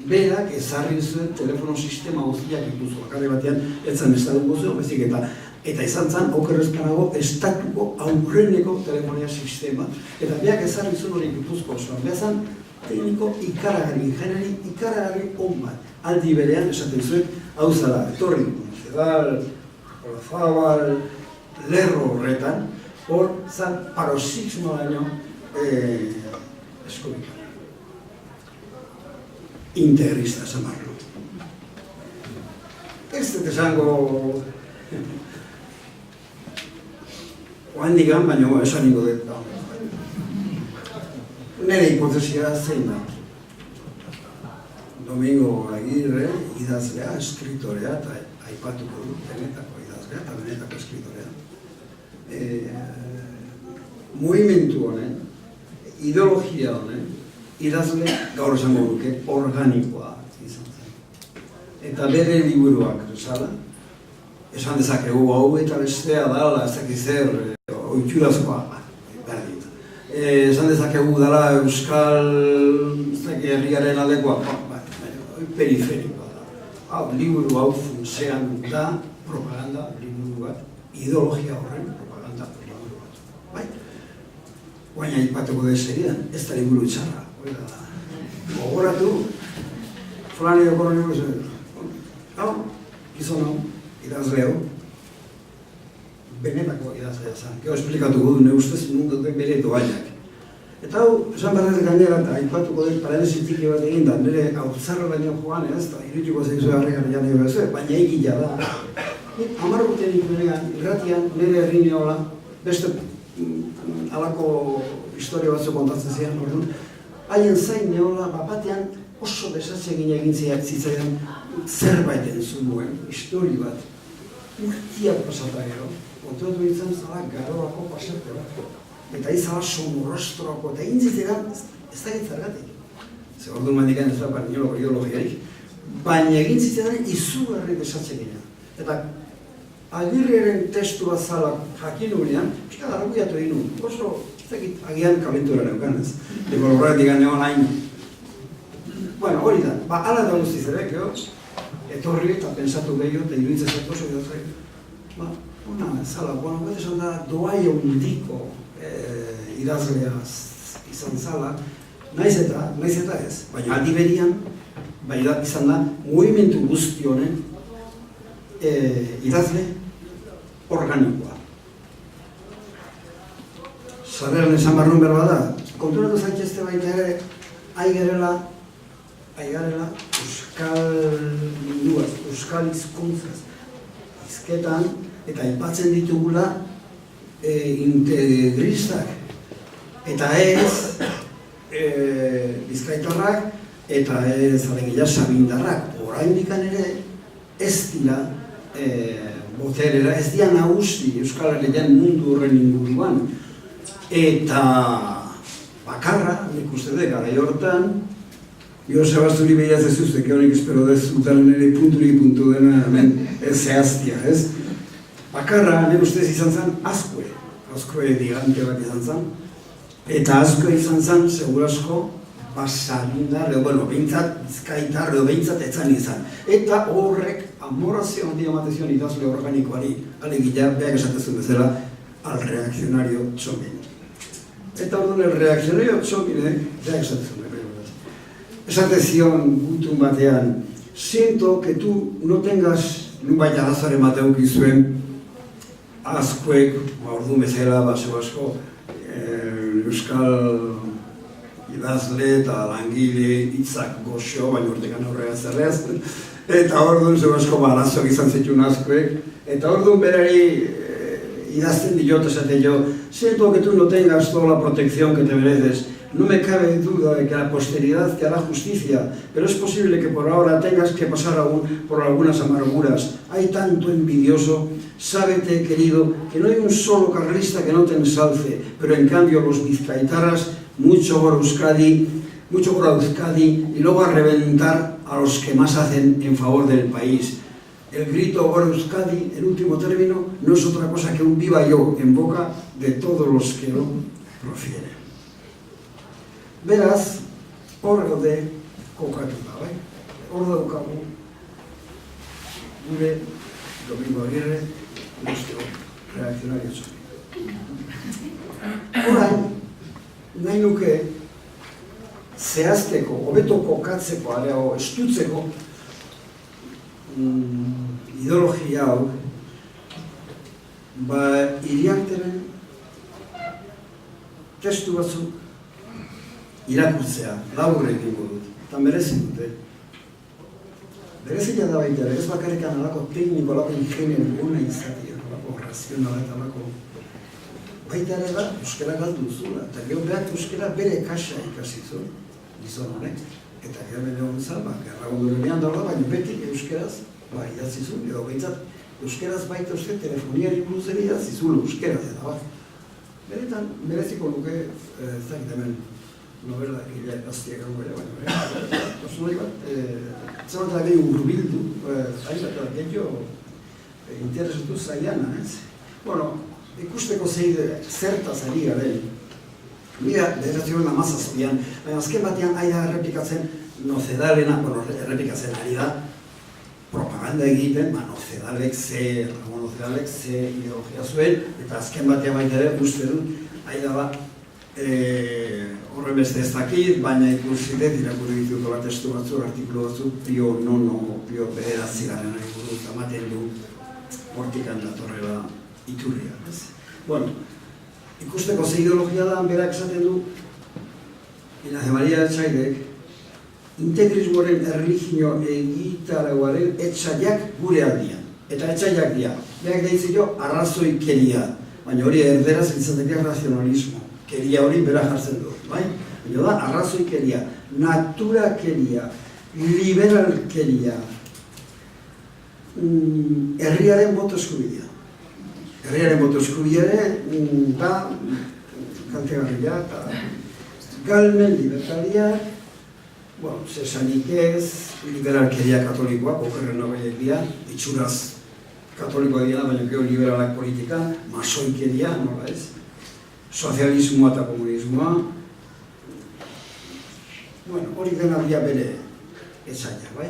Berak ezarri zuen telefono sistema guztiak ikuzu, bakarri batean etzan estatuko zuen, bezik eta izan zen, okerrezkanago, estatuko aurreneko telefonia sistema, eta berak ezarri zuen hori ikutuzko osoan, behazan, tekniko ikaragarri, ingenieri ikaragarri on bat. Aldi berean esaten zuen, hau zara, etorri, Zedal, Olazabal, lerro horretan, hor zan paroxismo daño eskubika. Integrista, zamarro. Ez dut esango oandikan, baina esan ningo dut. Nire hipotesia zein da. Domingo Agirre, idazlea, eskritorea, eta aipatuko dut, benetako idazlea eta benetako eskritorea. Mugimendu honen, ideologia honen, idazle gaur esango duke organikoa izan zen. Eta bere liburuak, esan dezakegu hau eta bestea dala, ez dakiz zer, oiturazkoa, berdin. Esan dezakegu dala euskal herriaren aldekoa, periferikoa da. Hau, liburu hau funtsean da propaganda liburu bat, ideologia horren propaganda liburu bat. Bai? Baina ipatuko deserian, ez da liburu txarra. Gogoratu, Flannery O'Connor hau, gizon hau, idazle hau, benetako idazlea zen. Gero esplikatuko du, ne ustez mundutek bere doainak. Eta hau, esan berrez gainera, eta aipatuko dut paralisi tiki bat egin da, nire hautzarra baino joan, eta irutiko zeizu harri jane bezue, baina egila da. 10 urte dituenean, irratian, nire herri niola, beste halako historia batzu kontatzen ziren, orduan, haien zain neola, batean oso desatsegin egin zitzaidan zerbait entzun duen, histori bat, urtiak pasata gero, kontuatu ditzen zala Garoako pasarte bat. Eta izala somorrostroko, eta intzitzeran, ez da gitzargatik. Ze orduan mandikan ez daukar nioloko ideologiarik, baina egin zitzetan izugarri desatsegina. Eta Agirreren testu bat zala jakin urean, pixka darbuiatu egin nuen, oso, ez dakit, agian kalentura neukan ez. Deko lorretik ganean hain. Bueno, hori da, ala da guztiz ere, etorri eta pensatu gehiago, eta iruditzen zaitu oso idazgai. Ona, zala, bueno, bat esan da, doai ondiko idazlea izan zala, naiz eta ez, baina aldi berian, izan da, mugimendu guzti honen idazle organikoa. Zaberan esan barrun berba da, konturatu zaitezte baita ere, aigarela euskal munduaz, euskal hizkuntzaz, hizketan, eta aipatzen ditugula integristak, eta ez bizkaitarrak, eta ez alegia sabindarrak, oraindikan ere ez dira boterera, ez dira nagusi Euskal Herrian mundu horren inguruan, eta bakarra, nik uste dut, garai hortan, Sebasturi behiaz ez uztek, honek espero dezutan nire puntu dena hemen ez zehaztia, ez? Bakarra, nire ustez izan zen, Azkue digante bat izan zen, eta Azkue izan zen, segurasko, basarindar, behintzat, bizkaitar, behintzat etzan izan. Eta horrek, amorazio handia ematezion idazle organikoari, alegia, behar esatezun bezala, al reakzionario Txomin. Eta orduan, el reakzionario Txominek, behar esatezun, esatezion gutun batean, siento que tú no tengas, nun baita azaren bateuk izuen, Azkuek, orduan bezala, asko, euskal idazle eta langile hitzak goxo, baina urtekan aurrera zerreaz, eta orduan asko arazoak izan zituen Azkuek, eta orduan berari idazten diot esaten jo, siento que tú no tengas toda la protección que te mereces, No me cabe duda de que la posteridad te hará justicia, pero es posible que por ahora tengas que pasar aún por algunas amarguras. Hay tanto envidioso. Sábete, querido, que no hay un solo carlista que no te ensalce, pero en cambio los vizcaitaras, mucho por Euskadi, y luego a reventar a los que más hacen en favor del país. El grito por Euskadi, en último término, no es otra cosa que un viva yo en boca de todos los que lo profieren. Beraz, hor gaude kokatuta, bai? Hor daukagu gure Domingo Agirre, nuestro reaccionario social. Orain, nahi nuke zehazteko, hobeto kokatzeko, areago, estutzeko ideologia hau, Iriarteren testu batzuk irakurtzea, labur egingo dut, eta merezi dute. Berezia da baita, ez bakarrikan alako tekniko, alako ingenio guna izatea, alako razionala eta alako. Baita ere da, euskara galdu duzula, eta gero behar euskara bere kaxa ikasi zuen, gizon honek, eta gero bere hon zan, gerragundurenean dago, baina beti euskaraz, idatzi zuen, edo behintzat, euskaraz baita uste telefoniari buruz ere idatzi zuen euskaraz, eta beretan, mereziko nuke, ezagit hemen, novela egilea gaztiak gango ere, baina, osunoi bat, zebat da gehi urbildu, hainbat gehiago interesatu zaiana, ez? Bueno, ikusteko zertaz ari garen, mira, bederatzean amazazpian, baina azken batean aida errepikatzen nozedalena, bueno, errepikatzen ari da, propaganda egiten, nozedalek ze ideologia zuen, eta azken batean baita ere, uste dut, aida ba, horren beste ez dakit, baina ikusi dut, irakurri dituko bat testu batzuk, artikulu batzuk, pio bederatzi garen ari buruz, ematen du, hortikan datorrela iturria, ez? Bueno, ikusteko ze ideologia da, berak esaten du, Ignacio Maria Etxaidek, integrismoaren erlijio egitarauaren etxaiak gure aldian. Eta etxaiak dira. Berak deitzio arrazoikeria, baina hori erderaz itzatekia razionalismo. Keria hori bera jartzen du, bai? Baina da, arrazoikeria, naturakeria, liberalkeria, herriaren boto eskubidea. Herriaren boto eskubidea da, kaltegarria eta galmen libertaria, bueno, zesanik ez, liberalkeria katolikoa, okerren nobaiek dira, itxuraz katolikoa dira, baina gero liberalak politika, masoikeria, nola ez? Sozialismoa eta komunismoa, bueno, hori dena dia bere etxaila, bai?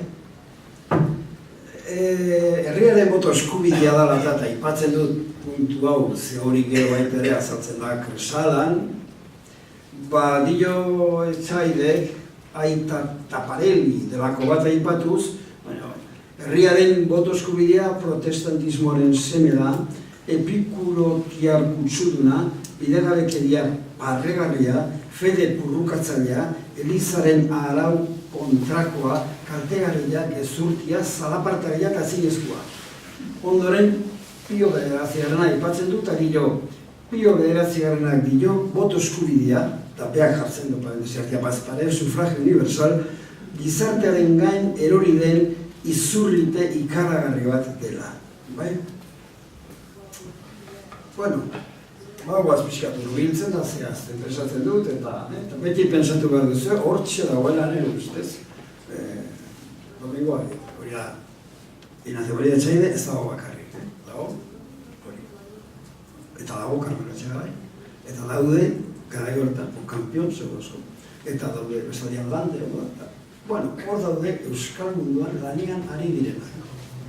Herriaren boto eskubidea dela eta aipatzen dut puntu hau, ze hori gero baita ere azaltzen da Kresalan, dio Etxaidek, aita tapareli delako bat aipatuz, herriaren boto eskubidea protestantismoaren seme da, epikurotiar kutsuduna, bidegabekeria parregarria, fede purrukatzailea, Elizaren arau kontrakoa, kaltegarria, gezurtia, zalapartaria eta zinezkoa. Ondoren, Pio bederatzigarrena aipatzen dut, Pio bederatzigarrenak dio, boto eskubidea, eta beak jartzen du parentesiartia bazpare, sufragio universal, gizartearen gain erori den izurrite ikaragarri bat dela. Bai? Bueno, guaz pixkatu nubiltzen da, zehazten pensatzen dut, eta beti pensatu behar duzu, hortxe dagoela nire ustez. Domingo hori da, Ignacio Maria Etxaide ez dago bakarrik, dago hori. Eta dago Carmelo Etxegarai, eta daude garai horretan, kampion segurozko, eta daude bestadian lande, bueno, hor daude Euskal Munduan lanian ari direnak.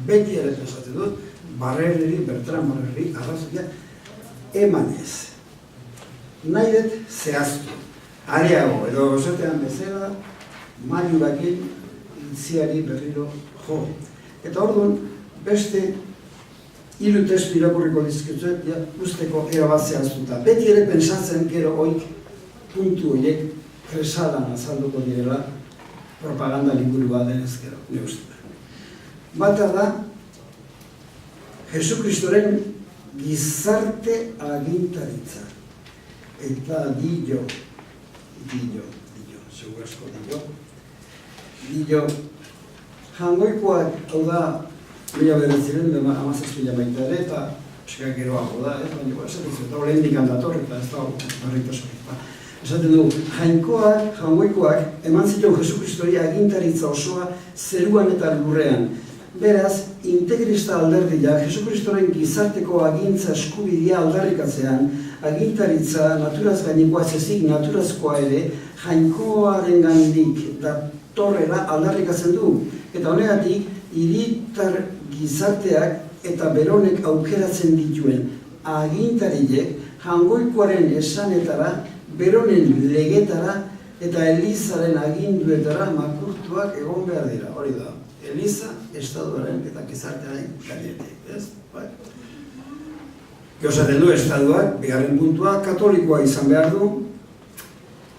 Beti ere pensatzen dut, Bertran Barreri, arrazoia, emanez. Nahi dut zehaztu, areago, edo esatean bezala, Mariurakin intziari berriro jo. Eta orduan, beste hiru testu irakurriko dizkitzuet, usteko erabat zehaztuta. Beti ere pensatzen gero oik puntu horiek Kresalan azalduko direla propaganda liburua denez gero, ne uste. Bata da, Jesukristoren gizarte agintaritza. Eta dio, segur asko dio. Jangoikoak, hau da, 1917 baita ere, eta eskak geroago da, baina esaten zu, eta hori indikan dator, eta ez da barritasun. Esaten du, jangoikoak eman zituen Jesukristori agintaritza osoa zeruan eta lurrean. Beraz, integrista alderdia, Jesukristoren gizarteko agintza eskubidea aldarrikatzean, agintaritza naturaz gainikoa ezik naturazkoa ere, jainkoaren gandik datorrela aldarrikatzen du. Eta honegatik, hiritar gizarteak eta beronek aukeratzen dituen agintariek jangoikoaren esanetara, beronen legetara eta Elizaren aginduetara makurtuak egon behar dira. Hori da, Eliza, Estaduaren eta gizartearen gainetik, ez? Gauzaten du, Estaduak, bigarren puntua, katolikoa izan behar du,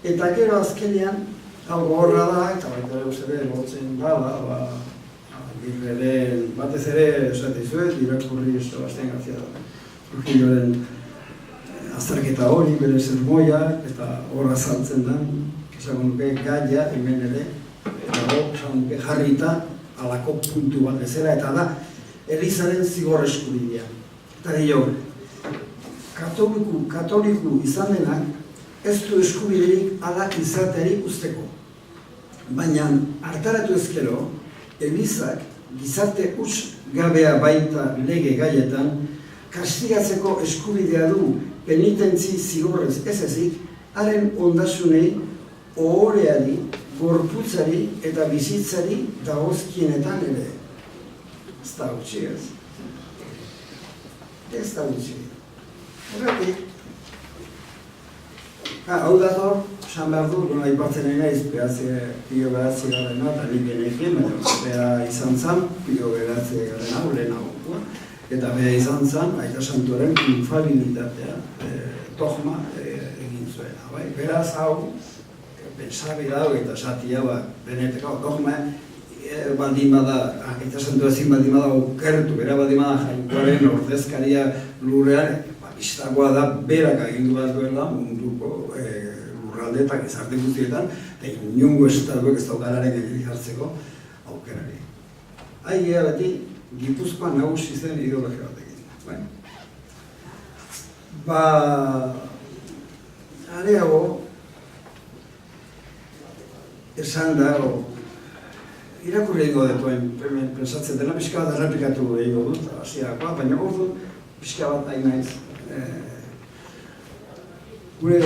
eta gero azkenean, hau gogorra da, eta baita ere uste behar gotzen dala, Agirreren, batez ere, esate zuet, irakurri Sebastián García Trujilloren azterketa hori, bere sermoia, eta horra saltzen da, esan nuke gaia, hemen ere, eta esan nuke jarrita, alako puntu bat bezala, eta da, Elizaren zigor eskubidea. Eta dio, katoliku izan denak, ez du eskubiderik alak izaterik usteko. Baina, hartaratu ezkero, Elizak gizarte huts gabea baita lege gaietan, kastigatzeko eskubidea du penitentzi zigorrez ez ezik, haren ondasunei, ohoreari, gorputzari eta bizitzari dagozkienetan ere. Ez da gutxi ez. Ez da gutxi. Horretik, hau dator, esan behar du, gona ipatzen naiz, pio behatzi garena, eta nik genekin, bera izan zen, pio behatzi garena, lehenago. Eta bera izan zen, Aita Santuaren infalibilitatea, dogma egin zuena. Beraz hau, pensabi dago eta esatia, beneteko dogma, baldin bada, Aita Santu ezin baldin bada okertu, bera baldin bada jainkoaren ordezkaria lurrean, biztakoa da berak agindu bat duela munduko lurralde eta gizarte guztietan, eta inongo estatuek ez daukararen gehiago jartzeko aukerari. Aigea beti, Gipuzkoan nagusi zen ideologia batekin. Areago, esan da, irakurri egingo detuen, pensatzen dena, pixka bat errepikatu egingo dut, hasierakoa, baina ordu pixka bat nahi naiz. Gure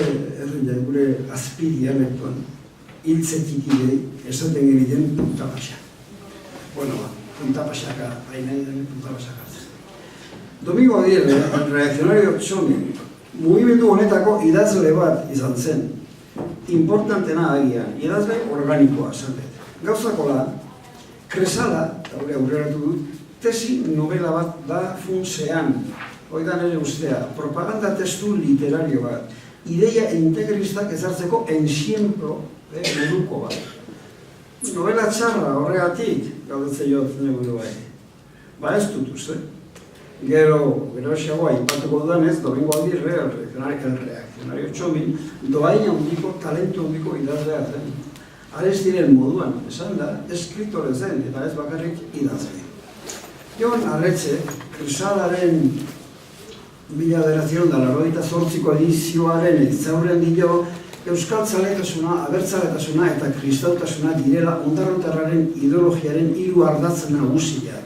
azpidian ektuan, hiltzetik idei, esaten egiten punta pasak. Punta pasaka, hain nahi den punta pasaka. Domingo Aguirre, reakzionario txomin, mugimendu honetako idazle bat izan zen. Importantena agian, idazle organikoa zatet. Gauzakola, Kresala, eta hori aurreratu dut, tesi novela bat da funtsean, oidan ere ustea, propaganda testu literario bat, ideia integristak ezartzeko ensiemplo moduko bat. Novela txarra horregatik, gaudetze jotzen eguru bai. Ez dut uste. Gero esagoa ipatuko dudanez, Domingo Aguirre, reakzionario txomin, doaina handiko, talentu handiko idazlea zen. Arez diren moduan, esan da, eskriptore zen, eta ez bakarrik idazle. Jon Arretxe, Kresalaren 1988ko edizioaren etzaurren dio, euskal zaletasuna, abertzaletasuna eta kristautasuna direla ondarrotarraren ideologiaren hiru ardatz nagusiak.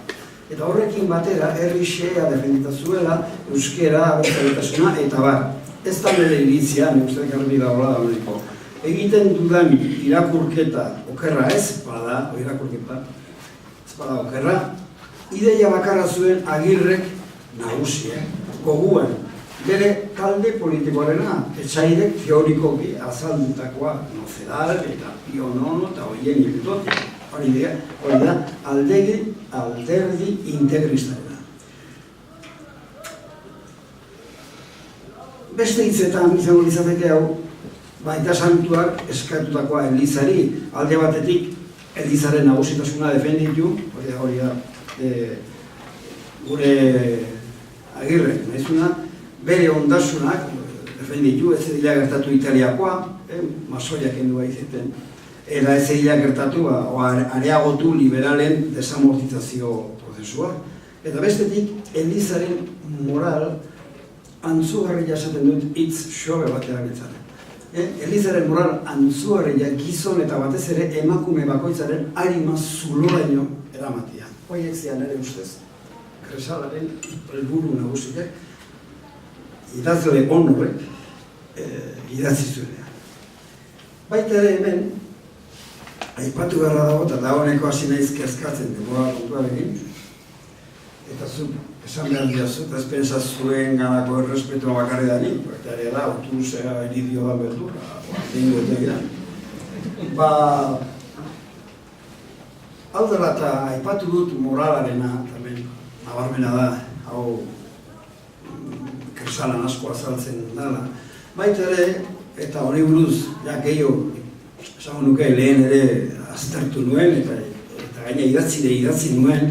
Eta horrekin batera, herri xea defendita zuela, euskera, abertzaletasuna eta bar. Ez da nire iritzia, nik uste garbi dagoela dauneko. Egiten dudan irakurketa okerra ez bada, ez bada okerra, ideia bakarra zuen Agirrek nagusia, goguan, bere talde politikoarena, etxaidek teorikoki azaldutakoa Nocedal eta Pio IX eta horien hiltotik. Hori da, alderdi integristaren. Beste hitzetan izango izateke hau, Aita Santuak eskatutakoa Elizari, alde batetik Elizaren nagusitasuna defenditu, hori da, gure Agirre, nahizuna, bere ondasunak defenditu, ez dira gertatu Italiakoa, masoiak endu baizeten, eta ez dira gertatu, areagotu liberalen desamortizazio prozesua. Eta bestetik, Elizaren moral antzugarria esaten dut hitz xobe bat erabiltzen. Elizaren moral antzugarria gizon eta batez ere emakume bakoitzaren arima zuloraino eramatia. Hoiek zian ere ustez, Kresalaren helburu nagusiak, idazle honorrek idatzi zuenean. Baita ere hemen, aipatu beharra dago eta dagoeneko hasi naiz kezkatzen denbora kontuarekin, eta zuk esan behar diazu, eta ez pensa zuen ganako errespetua bakarri dani, eta ere da, autobusea eridio da berdu, dengo eta gira. Hau dela eta aipatu dut moralarena, tamen, nabarmena da, hau Kresalan asko azaltzen dela. Baita ere, eta hori buruz, ja gehiago, esan nuke lehen ere aztertu nuen, eta gaina idatzi nuen,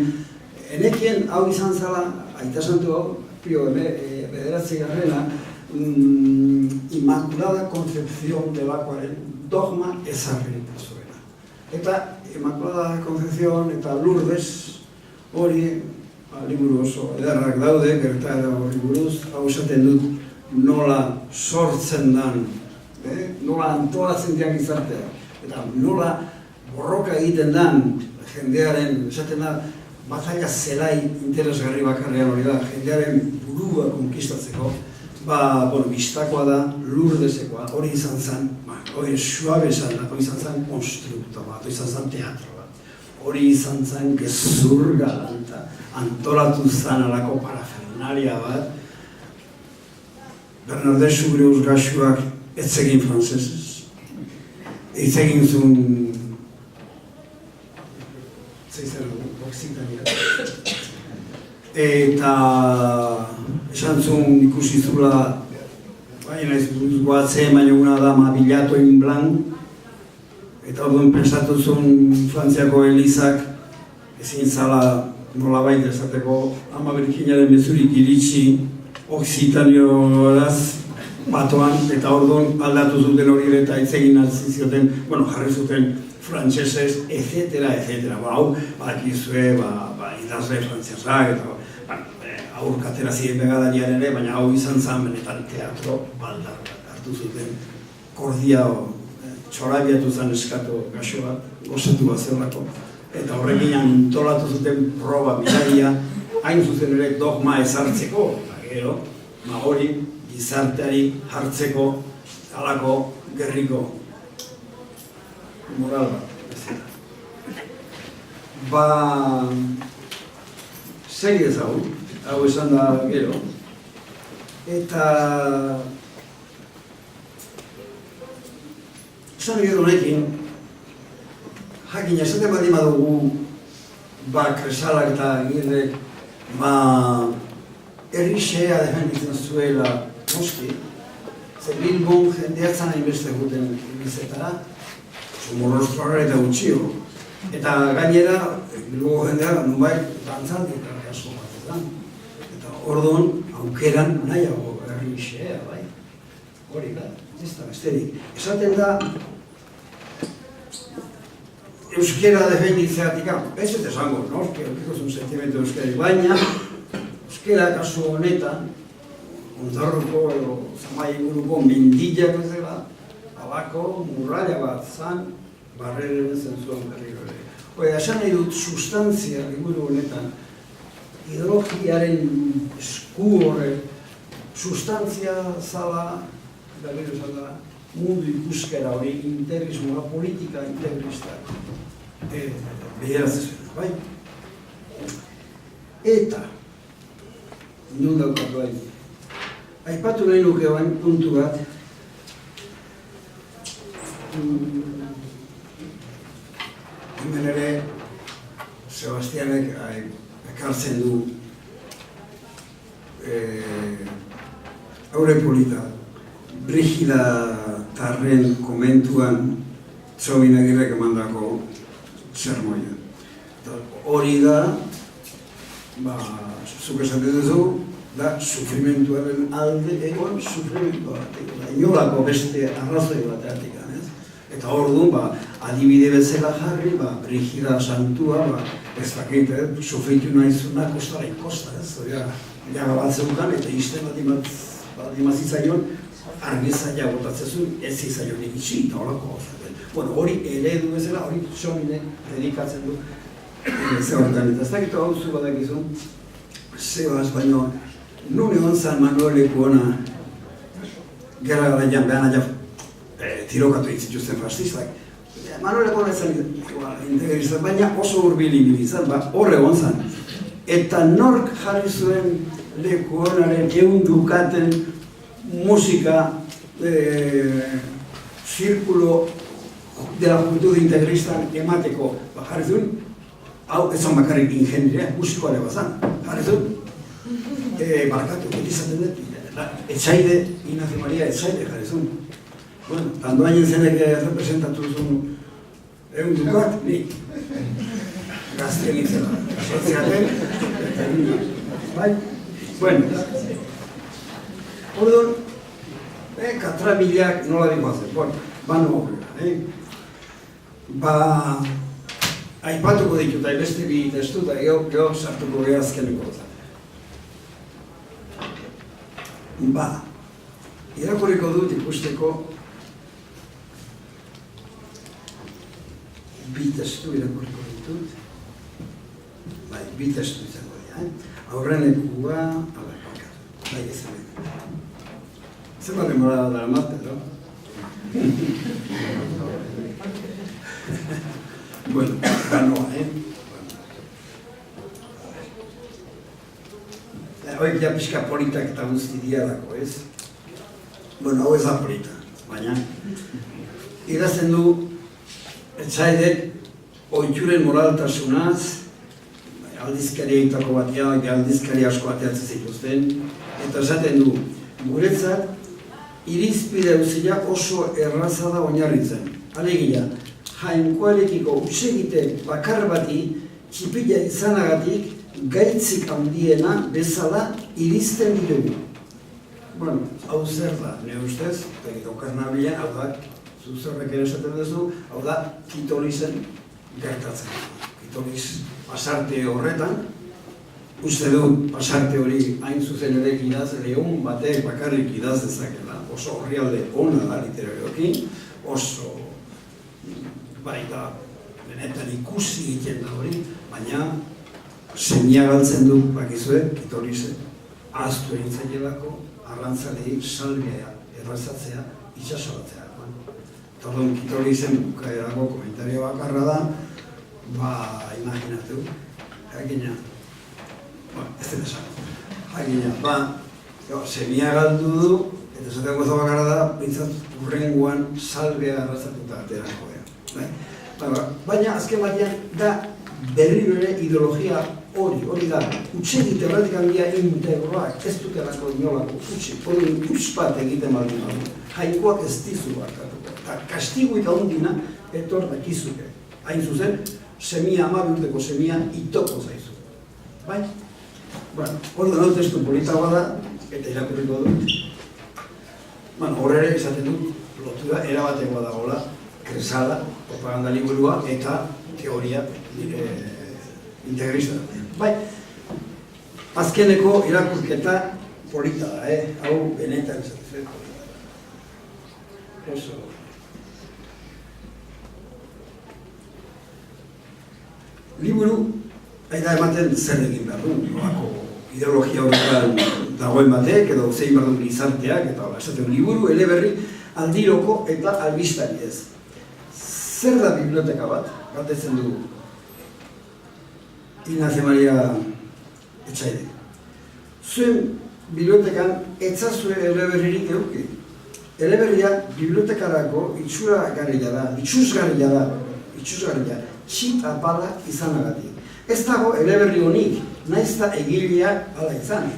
enekien hau izan zala, aita santu hau, Pio bederatzi garrena, Inmaculada Concepción delakoaren dogma ezarri zuena. Eta Inmaculada Concepción eta Lourdes hori, liburu oso ederrak daude, gertaera hori buruz, hau esaten dut nola sortzen dan, nola antolatzen dian gizartea, eta nola borroka egiten dan jendearen, esaten da, batalla zelai interesgarri bakarrean hori da, jendearen burua konkistatzeko, bistakoa da, Lourdesekoa, hori izan zen, hori suabe izan da, hori izan zen konstrukto bat, hori izan zen teatro bat, hori izan zen gezur galanta, antolatu zen alako parafernalia bat, Bernardet Sugreus gaxuak etzegin frantzesez, etzegin zuen eta esan zuen ikusi zula, baina ez guatzen, baina una dama bilato in blanc, eta orduan pensatu zuen Frantziako Elizak ezin zala nolabait esateko ama Virginiaren mezurik iritsi Oksitanioaz batoan, eta orduan aldatu zuten hori eta itzegin altzizioten, jarri zuten frantsesez, etcétera. Hau, bakizue, idazle frantziasak, eta aurkatera ziren begadarian ere, baina hau izan zen benetan teatro baldar bat hartu zuten. Kordia txorabiatu zen eskatu gaxo bat, gozatu bat zelako. Eta horrekin antolatu zuten proba bilaria, hain zuzen ere dogma ezartzeko, gero, hori gizarteari hartzeko halako gerriko moral bat. Segi ezagun, hau esan da gero, eta esan gero honekin, jakin esaten badi badugu Kresalak eta Agirrek herri xea defenditzen zuela noski, ze Bilbon jendeatzen hainbeste guten ibizetara, Somorrostroara eta gutxio. Eta gainera, Bilboko jendea nubait dantzaldi eta asko batetan. Eta orduan, aukeran nahiago herri xea, bai. Hori da, ez da besterik. Esaten da, euskera defenditzeatik, ez ez esango, noski, eukiko zuen sentimentu euskari, baina, euskera kasu honetan, Ondarruko edo Zamai inguruko mendillak ez dela, alako murraila bat zan, barreren zentzuan berriro ere. Hori, esan nahi dut sustantzia inguru honetan, ideologiaren esku horrek, sustantzia zala, berriro esan da, mundu ikuskera hori, integrismoa, politika integrista, beheratzen, bai? Eta, nun daukatu hain. Aipatu nahi nuke bain puntu bat, hemen ere Sebastianek ekartzen du haure polita, Brigida Tarren komentuan Txobin Agirrek emandako sermoia. Hori da, zuk esaten duzu, da sufrimentuaren alde egon sufrimentua batik, inolako beste arrazoi bateatik, ez? Eta orduan, adibide bezala jarri, Brigida Santua, ez dakit, sufritu nahizuna kostaren kosta, ez? Jaga bat zeukan, eta izten bat imazitzaion, argizaia botatzezun, ez izaion ikitsi, eta horako gozaten. Bueno, hori eredu bezala, hori txomine dedikatzen du zehortan. Eta ez dakit hau zu badakizun, zebaz baino, nun egon zan Manueleko ona, gerra garaian behan aia tirokatu itzituzten fascistak. Manueleko ona ezan integrizat, baina oso urbili izan, horre egon zan. Eta nork jarri zuen leku onaren egun dukaten musika zirkulo de la juventud integristan emateko jarri zuen, hau ezan bakarrik ingenieria, musikoare bazan, jarri zuen, barakatu, izaten dut, Etxaide, Ignacio Maria Etxaide jarri zuen. Bueno, tandoain zenek representatu zuen egun dukat, ni gazte nintzela, soziaten, bai? Bueno, orduan, katrabiliak nola dikoazen, bano horrela, aipatuko ditut, beste bi testu, eta geho sartuko geha azkeneko zan. Irakurriko dut ikusteko bi testu irakurriko ditut. Bi testu izango dira, aurrenekua, bai ezaren. Zer bat demora da mate, no? Bueno, ganoa, Hoik ja pixka politak eta guzti diarako, ez? Bueno, hau ez da polita, baina idazten du Etxaidek ohituren moraltasunaz, aldizkarietako batia, aldizkari asko ateatzen zituzten, eta esaten du, guretzat, irizpide auzia oso erraza da oinarritzen. Alegia, jainkoarekiko utsegite bakar bati, txipila izanagatik, gaitzik handiena bezala irizten diregu. Bueno, hau zer da, nire ustez, eta gitaukar nabilen, hau da, zuzerrek ere esaten duzu, hau da, Kitolizen gertatzen. Kitoliz pasarte horretan, uste dut pasarte hori hain zuzen ere idaz, lehun batek bakarrik idaz dezakela, oso horrialde ona da literariokin, oso baita benetan ikusi egiten da hori, baina semia galtzen du, bakizue, Kitolize, ahaztu egin zailelako, arrantzalei salbia errazatzea, itxasoratzea. Eta orduan, Kitolizen bukaerako komentario bakarra da, imaginatu, jakina, ez dut esan, jakina, semia galdu du, eta zaten goza bakarra da, bintzat urrenguan salbia errazatuta aterako da. Baina, azken batean, da berriro ere ideologia hori da, utsegite erradikaldia integroak, ez dutelako inolako hori bat egiten baldin badu, jainkoak ez dizu bakatuko, eta kastiguik ahondina etor dakizuke. Hain zuzen, semia, 12 urteko semia itoko zaizu. Bai? Bueno, hori da testu polita bada, eta irakurriko dut. Horre esaten dut, lotura erabatekoa dagoela, Kresala, propaganda liburua, eta teoria integrista. Bai, azkeneko irakurketa polita da, hau benetan esatzen polita da. Oso. Liburu, aita ematen zer egin behar du, nolako ideologia horretan dagoen batek, edo zein behar du gizarteak, eta esaten liburu, eleberri, aldiroko eta albistari ez. Zer da biblioteka bat, batetzen dugu? Ignacio Maria Etxaide. Zuen bibliotekan etzazue eleberririk eduki. Eleberria bibliotekarako itxusgarria da, txit apala izanagatik. Ez dago eleberri honik, naiz da egilea ala izan.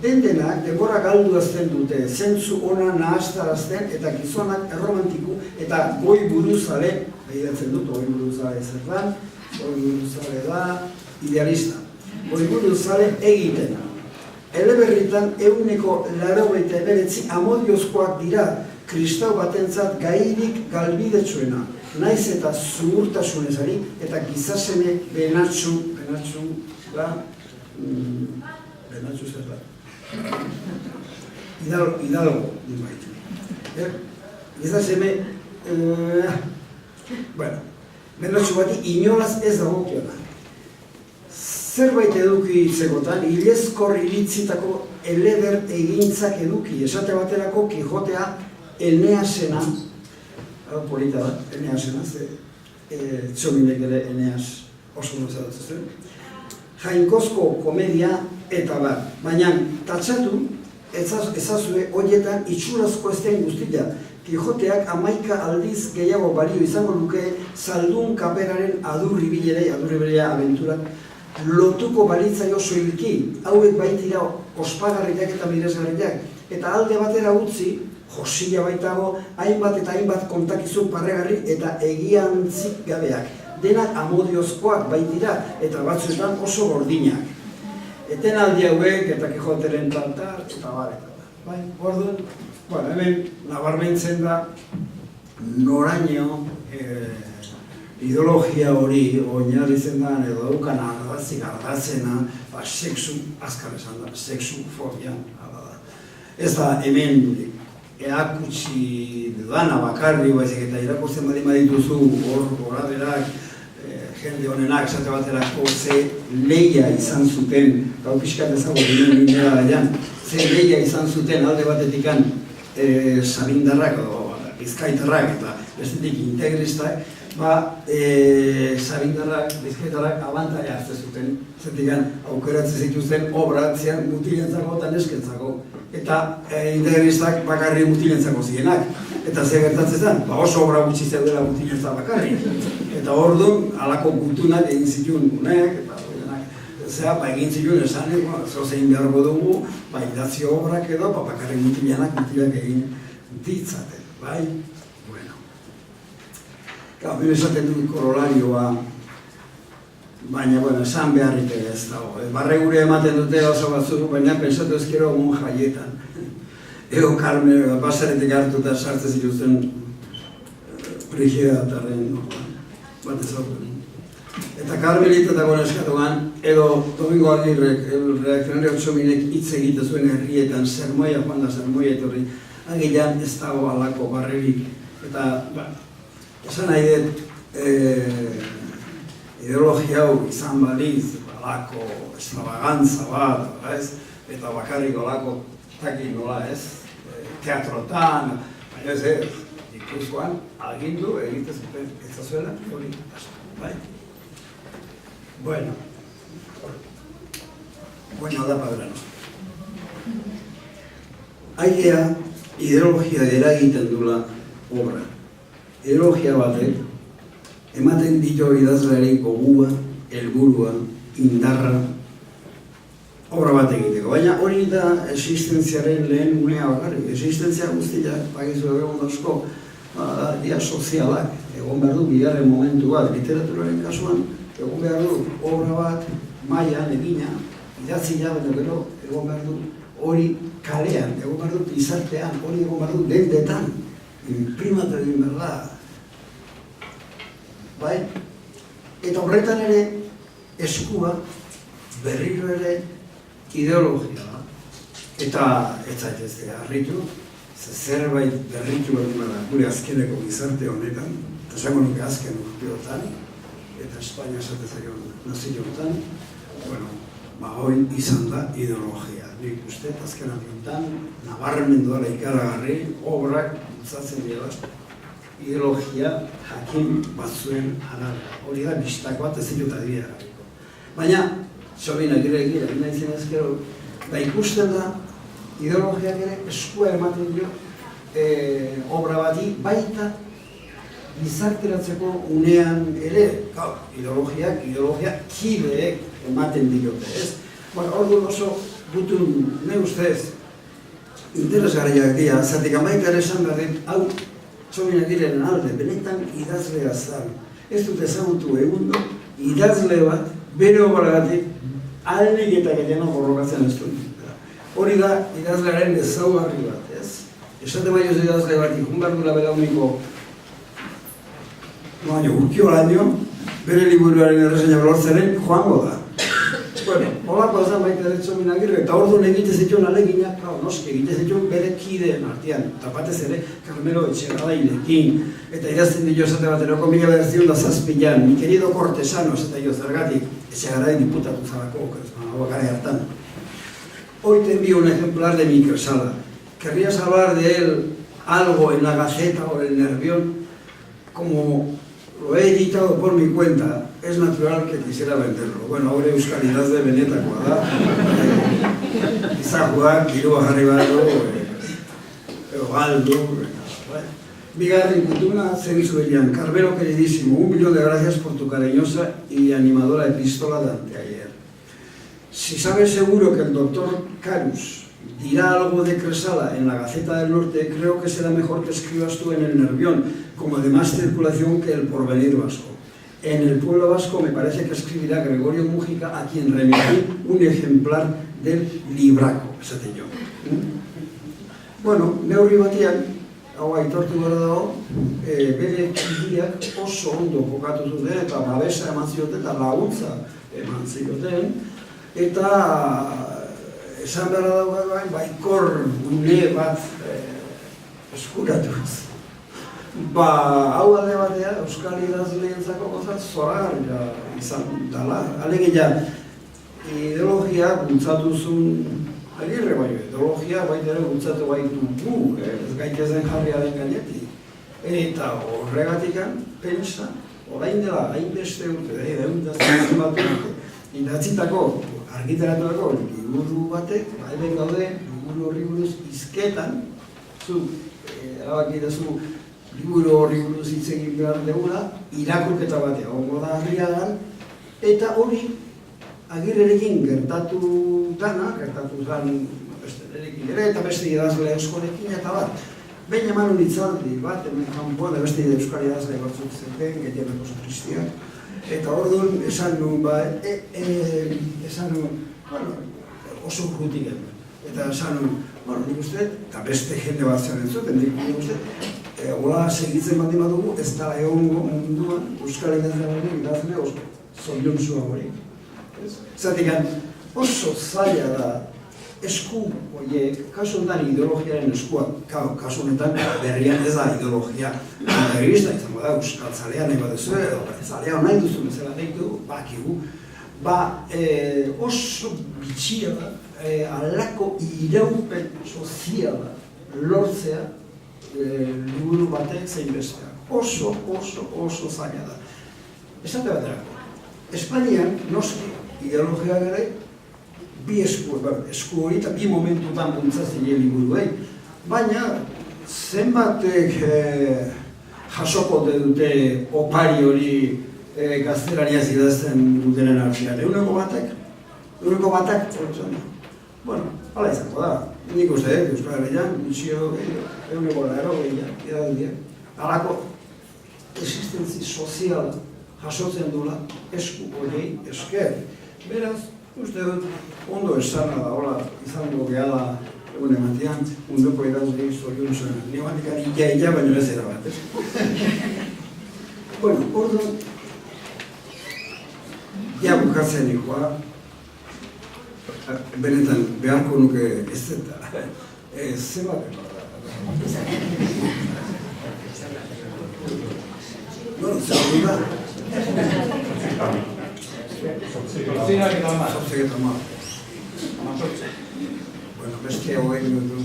Den-denak denbora galdu azten dute, zentzu ona nahastarazten eta gizonak erromantiku eta goi buruzale, behiratzen dut, goi buruzale zer da, goi buruzale da, idealista. Goi buruzale egiten. eleberritan 89% amodiozkoak dira, kristau batentzat gairik galbidetsuena, naiz eta zuhurtasunezari eta gizaseme benatsu zer da? Hidalgo, gizaseme, benatsu bati inolaz ez dagokiona. Zerbait eduki hitzekotan, ilezkor iritzitako eleder egintzak eduki, esate baterako Kijotea Eneasena, polita da, Eneasena, txominek ere Eneas oso nozatuz zen, jainkozko komedia eta bat, baina tatxatu ezazue horietan itxurazko ez den guztia. Kijoteak 11 aldiz gehiago balio izango luke zaldun kaperaren adurribilea abenturak lotuko balitzaio soilki, hauek baitira ospagarriak eta miresgarriak, eta alde batera utzi, Josila baitago, hainbat eta hainbat kontakizu parregarri eta egiantzik gabeak. Denak amodiozkoak baitira eta batzuetan oso gordinak. Etenaldi hauek eta Kijoteren tantar, eta bai, orduan, hemen nabarmentzen da noraino ideologia hori oinarritzen da edo daukan ardatzena, sexu, azkar esan da, sexu fobia, ez da hemen eakutsi dudana bakarri, baizik eta irakurtzen badituzu hor berak, jende honenak, esate baterako ze lehia izan zuten, gau pixkat ezago ginen nindera daian, ze lehia izan zuten alde batetikan sabindarrak, bizkaitarrak eta bestetik integristak, sabindarrak, bizkaitarrak abantaia hartzen zuten, zetikan aukeratzen zituzten obratzean mutilentzako eta neskentzako. Eta integristak bakarri mutilentzako zienak. Eta ze gertatzen zen, oso obra gutxi zeudela mutilentza bakarri. Eta orduan, halako gutunak egin zituen unek, eta egin zituen esan, zozein beharko dugu, idatzi obrak edo, bakarri mutilak egin ditzaten, bai? Bueno. Gau, esaten dut korolarioa, baina, esan beharrik ez dago. Barregure ematen dute oso batzuk, baina pensatu ezkero egun jaietan. Ego Carmen, basaretik hartuta sartzen zituzten Brigidataren bat ezauken. Eta Carmelitetago neskatuan, edo Domingo Agirrek, reakzionario txominek hitz egite zuen herrietan, sermoia joan da, sermoia etorri, agilean ez dago alako barrerik. Eta, esan nahi dut, ideologia hau izan baliz, alako extravagantza bat, eta bakarrik alako takin nola ez, teatrotan, baina ez, ikusuan agindu egite zuten ezazuela hori bai? Bueno, da padrano. Aigea ideologia eragiten dula obra. Ideologia batek ematen ditu idazleari gogua, helburua, indarra, obra bat egiteko. Baina hori da existentziaren lehen unea bakarrik. Existentzia guztiak, bakizu egon dauzko, dia sozialak, egon behar du bigarren momentu bat, literaturaren kasuan, egon behar du obra bat, mailan egina, idatzi baina gero, egon behar du hori kalean, egon behar du gizartean, hori egon behar du dendetan, imprimatu egin behar da. Bai? Eta horretan ere, eskua, berriro ere, ideologia da. Eta ez zaitezte harritu, zerbait berritu behar gure azkeneko gizarte honetan, eta esango nuke azken urteotan, eta Espainia esatezak nazioetan, hori izan da ideologia. Nik uste, azken atintan, nabarmendu dara ikaragarri, obrak bultzatzen dira, ideologia jakin batzuen arabera. Hori da, bistak bat ez ditut adibidea garriko. Baina, Txominak ere egira, nahi zen ezkero, ikusten da, ideologiak ere eskua ematen dio obra bati, baita gizarteratzeko unean ere, ideologia kideek ematen diote, ez? Orduan oso gutun, ne ustez, interesgarriak dira, zatik amaik ere esan behar, hau Txominak direnen alde, benetan idazlea zan. Ez dut ezagutu egundo, idazle bat, bere obragatik, aldik eta gehiago borrokatzen ez dut. Hori da idazlearen ezaugarri bat, ez? Esate baino idazle bat ikun behar dula belauniko urkiolaino, bere liburuaren erreseina lortzeren joango da. Bueno, holako ezan baita Derecho Minagirre, eta orduan egite zituen aleginak, noski egite zituen bere kideen artean, eta batez ere, Carmelo Etxegarairekin, eta idazten dio esate bateroko 1907an, mi querido cortesano, esate dio zergatik, Etxegarai diputatu zarako, gara hartan. Hoy te envío un ejemplar de mi Cresala. ¿Querrías hablar de él algo en la Gaceta o en el Nervión? Como lo he editado por mi cuenta, es natural que quisiera venderlo. Bueno, ahora euskalidad de benetakoa da. Izajuak, dirua jarri bado, galdu. Bigarren kutuna, Ceviso Belian. Carmelo, queridísimo, 1.000.000 de gracias por tu cariñosa y animadora epístola de anteayer. Si sabes seguro que el doctor Carus dirá algo de Cresala en la Gaceta del Norte, creo que será mejor que escribas tú en el Nervión, como de más circulación que el Porvenir Vasco. En el Pueblo Vasco me parece que escribirá Gregorio Mújica, a quien remití un ejemplar del libraco, esate yo. Bueno, neurri batian, hau aitortu gara dago, bere kidiak oso ondo kokatu zuten, eta babesa eman zioten, eta laguntza eman zioten, eta esan behar dago baikor une bat eskuratuz. Hau alde batea, Euskal idazleentzako gozat zoragarria izan dela. Alegia, ideologia bultzatu zuen Agirre baino, ideologia baita ere bultzatu baitu gu, ez gaitezen jarriaren gainetik. Eta horregatikan, pentsa, orain dela, hainbeste urte, eundazten bat urte, idatzitako, argitaratutako liburu batek, hemen gaude, liburu horri buruz izketan, zu, erabaki dezu, liburu horri buruz hitz egin behar degula, irakurketa batea, hongo da Arriagan, eta hori Agirrerekin gertatu dana, gertatu dan besterekin ere, eta beste idazle eskorekin eta bat. Behin eman unitzaldi bat, hemen kanpoan, beste euskal idazle batzuk zuten, Getianeko Sakristiak, eta orduan esan nuen, oso urrutik egin. Eta esan nuen, nik uste, eta beste jende bat zen entzuten, nik uste, hola segitzen baldin badugu, ez da egongo munduan, euskal idazle oso zoriontsua hori. Zatekan, oso zaila da esku horiek, kasu honetan ideologiaren eskua, kasu honetan berrian ez da ideologia revista izango da, euskal zalea nahi bat duzu, edo zalea nahi duzu bezala deitu, bakigu, oso bitxia da, alako iraupen soziala lortzea liburu batek zein besteak. Oso zaila da. Esate baterako, Espainian, noski, ideologia gara, bi esku hori eta bi momentutan bultzatzen liburuei. Baina, zenbatek jasoko dute opari hori gaztelaniaz idazten dutenen artean. Euneko batak, bueno, hala izango da. Nik uste, Euskal Herrian, gutxio euneko laro gehiago. Halako existentzi soziala jasotzen dula esku horiei esker. Beraz, uste dut, ondo esana da, hola, izango gehala egun ematean, munduko idazlei zorion zuen. Nio batikari ia, baino ez era bat, Bueno, orduan, ja bukatzen nikoa, benetan beharko nuke ez eta, zenbat bueno, zaudun da. Zortziak eta hamar. Bueno, beste hogei minutu,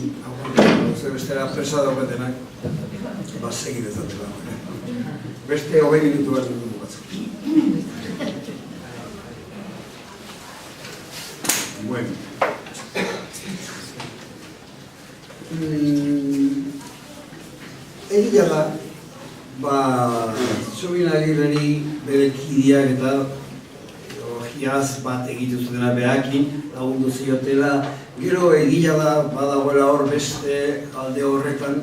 bestera presa daukatenak, segi dezatela. Beste hogei minutu bat dut bukatzen. Bueno. Egia da, Zubin Agirreri bere kidiak eta ideologiaz bat egitu zutena behakin, lagundu ziotela. Gero egia da, badagoela hor beste alde horretan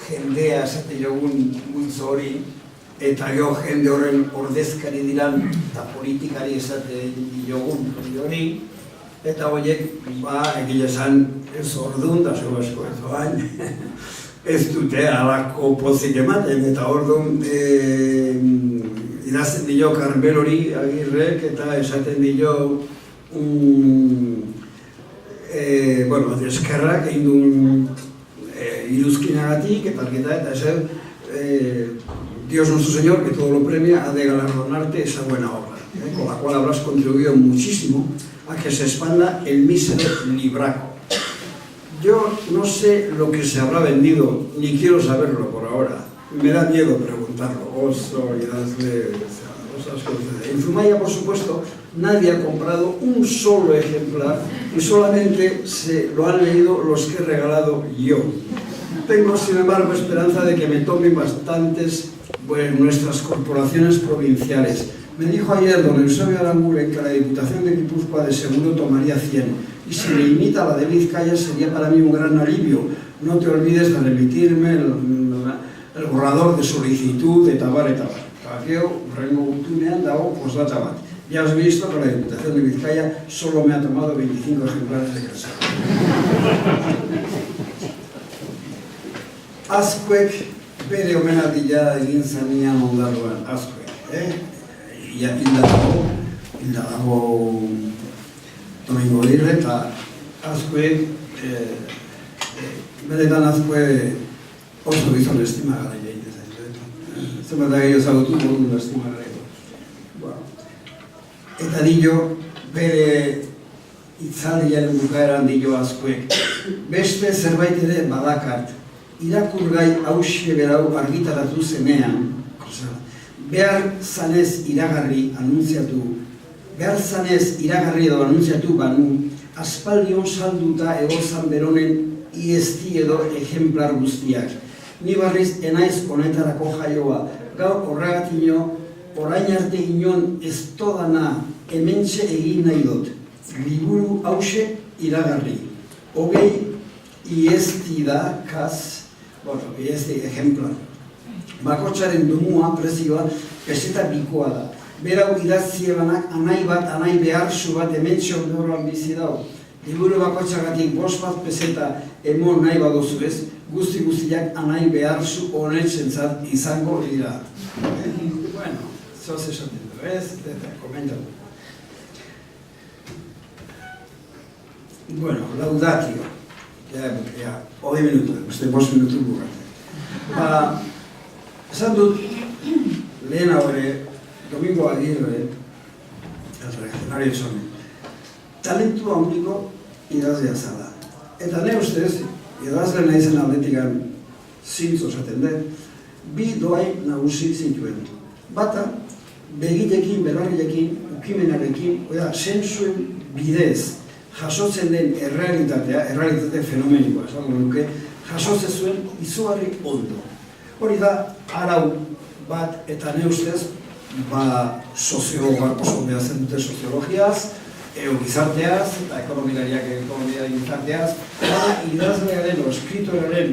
jendea esate jogun multzo hori, eta gero jende horren ordezkari diran eta politikari esate jogun hori, eta horiek, egia esan, ez orduan, da zeu asko ez doain, ez dute halako pozik ematen, eta orduan idazten dio Carmelori Agirrek, eta esaten dio eskerrak egin duen iruzkinagatik, eta esan Dios nuestro Señor, que todo lo premia, ha de galardonarte esa buena obra, con la cual habrás contribuido muchísimo a que se expanda el mísero libraco. Yo no sé lo que se habrá vendido, ni quiero saberlo por ahora. Me da miedo preguntarlo. En Zumaya, por supuesto, nadie ha comprado un solo ejemplar y solamente se lo han leído los que he regalado yo. Tengo, sin embargo, esperanza de que me tomen bastantes nuestras corporaciones provinciales. Me dijo ayer don Eusebio Aranguren que la Diputación de Guipúzcoa de seguro tomaría 100 y si me imita la de Vizcaya sería para mí un gran alivio. No te olvides de remitirme el borrador de solicitud de tabar. Takeo, rengo gutunean dago postdata bat. Ya has visto que la Diputación de Vizcaya solo me ha tomado 25 ejemplares de casa. Azkuek bere omenaldia egin zanian ondarroan, Azkuek. Hilda dago Domingo Agirre, eta Azkuek, beretan Azkuek oso gizon estima gara egin ezagatu. Zenbat da gehiago zagutu, modun estima gara egin. Eta dio, bere itzaldiaren bukaeran dio Azkuek. Beste zerbait ere badakart, irakurgai hauxe berau argitaratu zenean, behar zanez iragarri edo anuntziatu banu, aspaldion salduta egozan beronen iesti edo ejemplar guztiak. Ni barriz enaiz honetarako jaioa, gaur horregatino, orain arte inon ez todana hementxe egin nahi dut. Liburu hauxe iragarri. Hogei iesti da, iesti ejemplar. Bakotxaren dumua, prezioa, peseta bikoa da. Berau idatziebanak anai bat, anai beharzu bat hementxe ondoruan bizi dau. Liburu bakotxagatik 5 bat peseta emon nahi baduzu ez, guzti-guztiak anai beharzu honetxentzat izango dira. Bueno, zoaz esaten du, ez? Eta, komentatu. Bueno, laudatio. Ja, 10 minutu, uste 5 minutu bukarte. Esan dut, lehen haure, Domingo Agirre, el reaccionario zonen, talentu handiko idazlea zala. Eta ne ustez, idazle nahi zen aldetikan zintzo zaten den, bi doai nagusi zituen. Bata, begilekin, belargilekin, ukimenarekin, sentsuen bidez jasotzen den errealitate fenomenikoa, esango nuke, jasotzen zuen izugarri ondo. Hori da, arau bat eta ne ustez, soziologak oso behatzen dute soziologiaz, gizarteaz, eta ekonomilariak gizarteaz, idazlearen o eskritorearen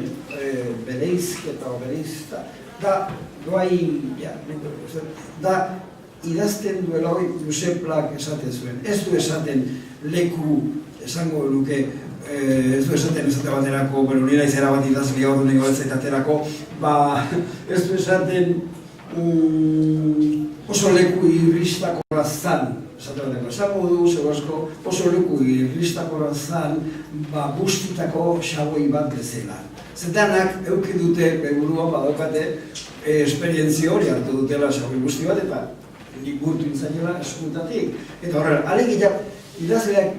bereizketa o bereizta, da, idazten duela hori Luzeplak esaten zuen. Ez du esaten leku, esango nuke, ez du esaten baterako, nira izera bat idazlea hor dunego aterako, ez du esaten oso leku irristakorra zan, esango du, zegoazko, oso leku irristakorra zan, bustitako xaboi bat bezala. Zetanak, euki dute, beguruan badaukate, esperientzia hori hartu dutela xaboi guzti bat, eta nik burtu intzainela eskuntatik. Eta horrela, alegia, idazleak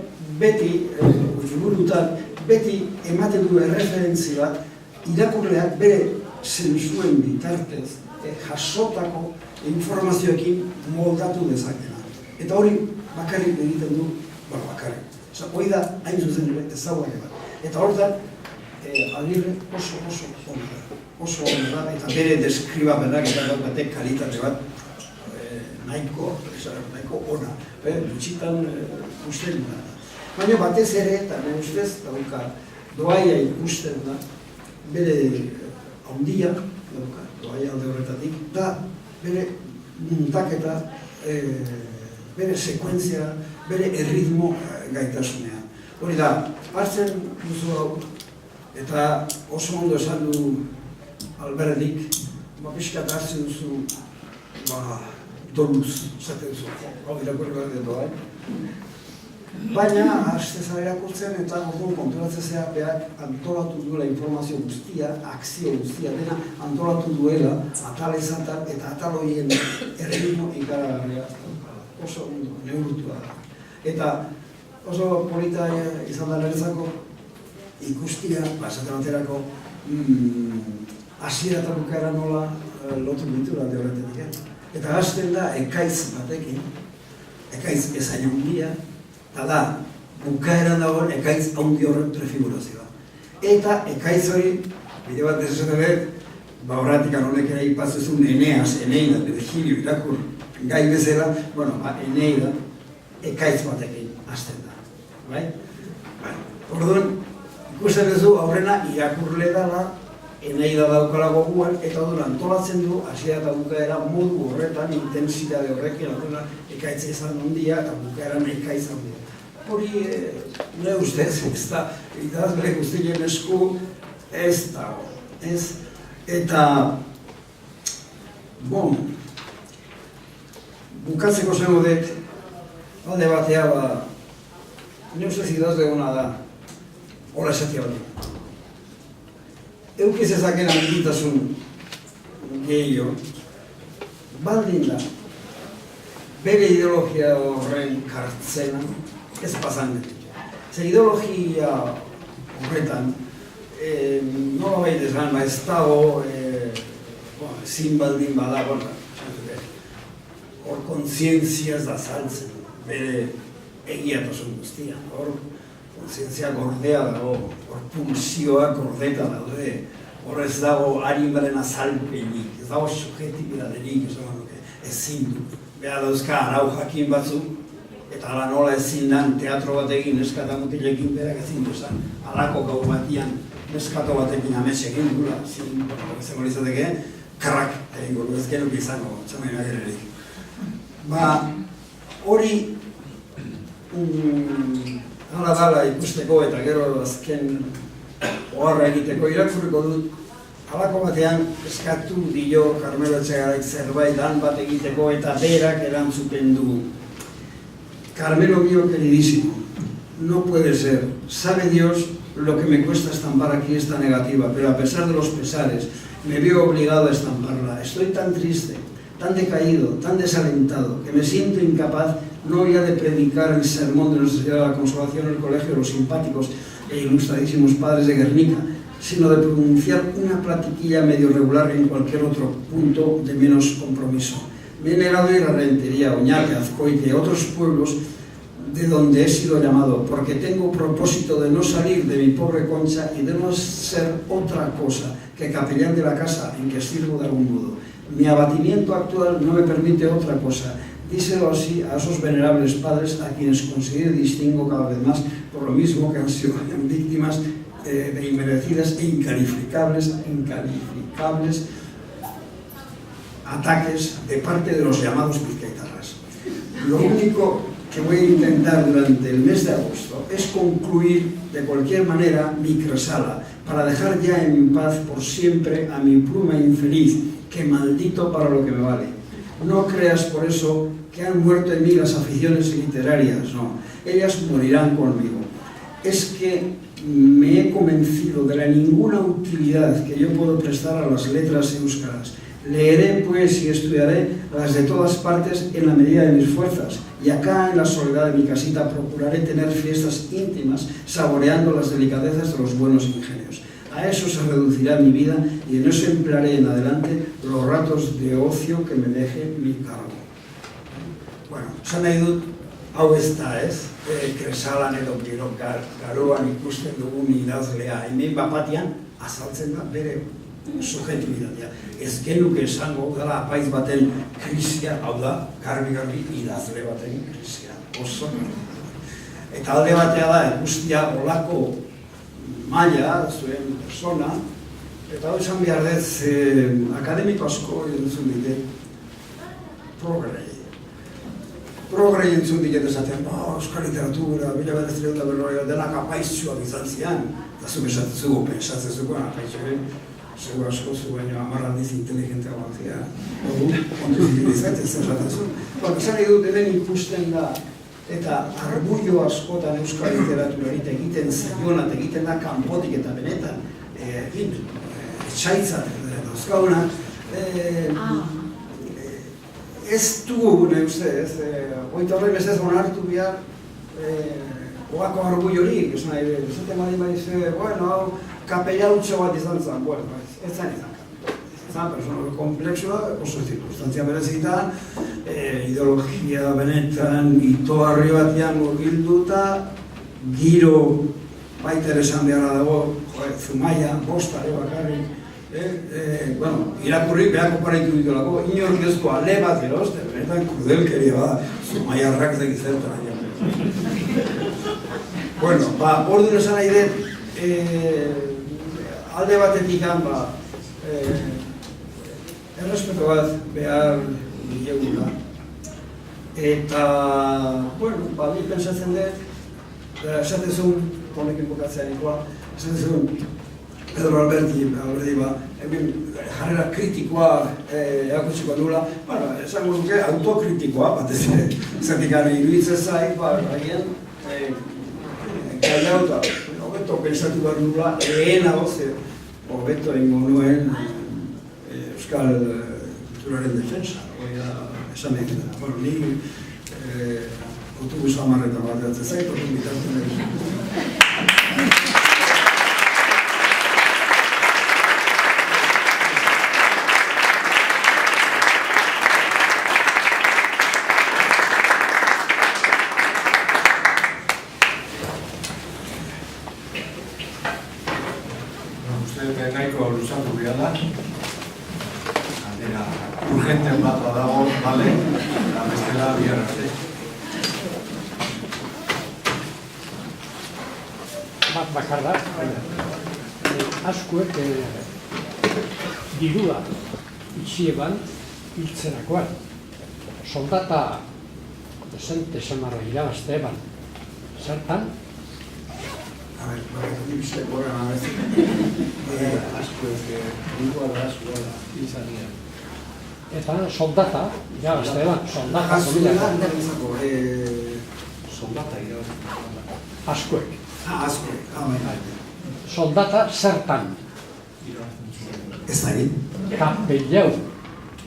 beti, burutan, beti ematen du erreferentzi bat, irakurleak bere zentzuen bitartez, jasotako informazioekin moldatu dezakena. Eta hori bakarrik egiten du, bakarrik. Hori da, hain zuzen ere, ezaugarri bat. Eta horretan, Agirre oso onda da, eta bere deskribapenak eta batek kalitate bat nahiko ona, dutxitan usten da. Baina batez ere, eta nahi ustez, doaia ikusten da, bere handia, doaia alde horretatik, da bere muntaketa, bere sekuentzia, bere erritmo gaitasunean. Hori da, hartzen duzu hau, eta oso ondo esan du Alberdik, pixkat hartzen duzu, doluz, zaten duzu, hau irakurri behar dut, baina, haste zara irakurtzen eta orduan konturatzen zera beak antolatu duela informazio guztia, akzio guztia, dena antolatu duela, atalez atal, eta atal horien erritmo ikaragarria oso neurtua da. Eta oso polita izan da niretzako ikustia, esaten baterako, hasiera eta bukaera nola lotu ditu alde horretetik. Eta hasten da ekaitz batekin, ekaitz ezain handia, eta da, bukaeran dagoen ekaitz handi horren prefigurazioa. Eta ekaitz hori, bide bat ez esaten, horretik honek ere ipatzezun Eneas, Eneida, Virgilio irakur gai bezala, Eneida ekaitz batekin hasten da. Orduan, ikusten duzu aurrena irakurle dela, Eneida daukala goguan, eta orduan antolatzen du, hasiera eta bukaera modu horretan, intensitate horrekin, aurrena ekaitza izan handia, eta bukaeran ekaitz handia. Hori, nire ustez, ez da, idazle guztien esku, ez dago, ez? Eta, bukatzeko zengo dut, alde batea, nire ustez idazle hona da, hola esatia bat. Eukiz ezaken handitasun gehiago, baldin da, bere ideologia horren kartzena, ez pasan ditu. Zer ideologia horretan, nola baita esan, ez dago, zin baldin bada, hor kontzientziaz da saltzen, bere egiatasun guztia, hor kontzientzia gordea dago, hor pulsioak gordeta daude, hor ez dago harinbaren azalpenik, ez dago subjetibidadenik, ezin du. Beha dauzka arau jakin batzuk, eta ala nola ezin dan teatro bat egin neskata mutilekin berak ezin duzan, alako gau batian neskato batekin amets egin gula, zengo izateke, karrak egin gulu, ez genuk izango, txamain agerrerik. Hori, hala dala ikusteko eta gero azken oharra egiteko irakurriko dut, halako batean eskatu dio Karmelo Etxegaraik zerbait lan bat egiteko eta berak erantzuten du. Carmelo mío queridísimo, no puede ser. Sabe Dios lo que me cuesta estampar aquí esta negativa, pero a pesar de los pesares, me veo obligado a estamparla. Estoy tan triste, tan decaído, tan desalentado, que me siento incapaz no ya de predicar el sermón de Nuestra Señora de la Consolación en el Colegio de los Simpáticos e Ilustradísimos Padres de Guernica, sino de pronunciar una platiquilla medio regular en cualquier otro punto de menos compromiso. Me he negado a ir a Rentería, Oñate, Azcoite y otros pueblos de donde he sido llamado, porque tengo propósito de no salir de mi pobre concha y de no ser otra cosa que capellán de la casa en que sirvo de algún modo. Mi abatimiento actual no me permite otra cosa. Díselo así a esos venerables padres a quienes considero y distingo cada vez más por lo mismo que han sido víctimas de inmerecidas e incalificables ataques de parte de los llamados vizcaitarras. Lo único que voy a intentar durante el mes de agosto es concluir de cualquier manera mi cresala para dejar ya en paz por siempre a mi pluma infeliz, que maldito para lo que me vale. No creas por eso que han muerto en mí las aficiones literarias, no, ellas morirán conmigo. Es que me he convencido de la ninguna utilidad que yo puedo prestar a las letras éuskaras. Leeré, pues, y estudiaré las de todas partes en la medida de mis fuerzas, y acá, en la soledad de mi casita, procuraré tener fiestas íntimas, saboreando las delicadezas de los buenos ingenios. A eso se reducirá mi vida, y en eso emplearé en adelante los ratos de ocio que me deje mi cargo. Bueno, esan nahi dut, hau ez da, ez? Kresalan edo gero garoan ikusten dugun idazlea, hemen bapatian azaltzen da bere subjetibidatea. Ez genuke esango dela apaiz baten krisia, hau da, garbi idazle baten krisia. Oso. Eta alde batea da, ikustia olako maila, zuen persona, eta hau esan behar dez, akademiko asko entzun dite, progrei. progrei entzun diket esaten, euskal literatura, 1940 denak apaiztuak izan zian, eta zuk esatzen pentsatzen zukoan apaiztuak, segur asko zu baina 10 aldiz inteligentea bat zira. Ondu zibilizatzen zer esaten zu. Esan nahi dut hemen ikusten da, eta argullo askotan euskal literaturari egiten zaionat, egiten da kanpotik eta benetan, etxaitzat dauzkauna, ez dugu gune uste, oita horrein bezaz onartu behar oako argullorik, esan nahi behar, esaten badi bueno, hau kapelautxo bat izan zen, bueno, ez zen izan. Zan, persona komplexua, oso zirkunstantzia berezitan, ideologia benetan, itoarri batean murgilduta, giro baita ere esan beharra dago, Zumaia, bostare bakarrik, irakurri behako paraitu ditolako, inork ezko ale bat erozte, benetan krudelkeria bada, Zumaiarrak zeki zertan aia. Bueno, orduan esan nahi dut, alde batetik errespeto bat behar diegula. Eta, bueno, bi pentsatzen dut, esaten zuen, honekin bukatzean ikoa, esaten zuen, Pedro Alberti, hemen jarrera kritikoa erakutsiko duela, bueno, esango duke autokritikoa, batez ere, zertik gara iruditzen zait, agian, gaia eta hobeto pentsatu behar duela, lehenago ze, hobeto ingo nuen euskal kulturaren defensa, esan egin da. Bueno, ni autobus hamarretan bat eratzen zait, orduan bitartzen egin. Nahiko luzatu behar da. Aldera urgenten bat badago, bale, eta bestela bihar arte. Bat bakar da, askoek dirua itxieban hiltzerakoan. Soldata desente samarra irabazte eban. Zertan? A ver, nibizte gora nabezi. Askoek, dirua da askoa da, izanian. Eta soldata irabazte eban. Soldata Azko, Soldata irabazte. askoek. Askoek, Soldata zertan? ez da egin. Kapellau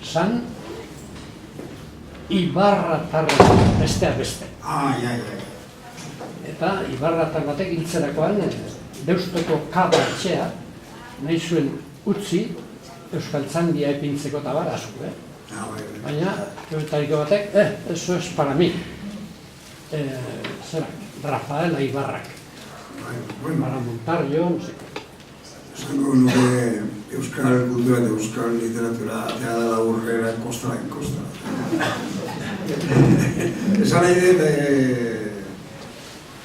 zan Ibarratarra besteak beste. Eta Ibarratar batek hiltzerakoan Deustoko Kaba etxea nahi zuen utzi Euskaltzandia epintzeko eta bar asko, Baina, kebetariko batek, eso es para mí. Rafaela Ibarrak. Para montar yo, no sé. Esango nuke euskal kultura eta euskal literatura atea da aurrera kostara. Esan nahi dut,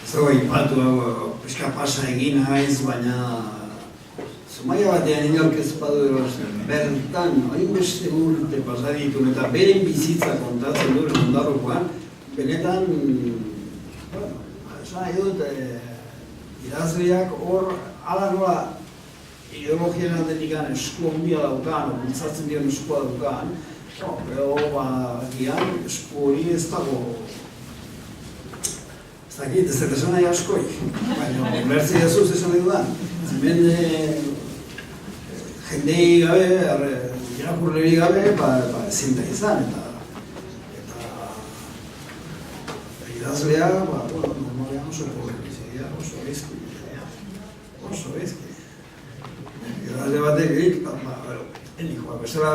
ez dago ipatu hau, pixka pasa egin haiz, baina Zumaia batean inork ez badu erosten, bertan, hainbeste urte pasaditun eta beren bizitza kontatzen duen ondarrokoan, benetan, esan nahi dut, idazleak hor, ala nola, ideologiaren aldetikan esku handia daukan, bultzatzen dion eskua daukan, gian esku hori ez dago, ez dakit, ez esan nahi askoik, baina bertzei azuz esan nahi dudan, hemen jendei gabe, irakurleri gabe, ezin da izan, eta idazlea, normalean oso pobreizia, oso bezki. Idazle batek, enikoa, bezala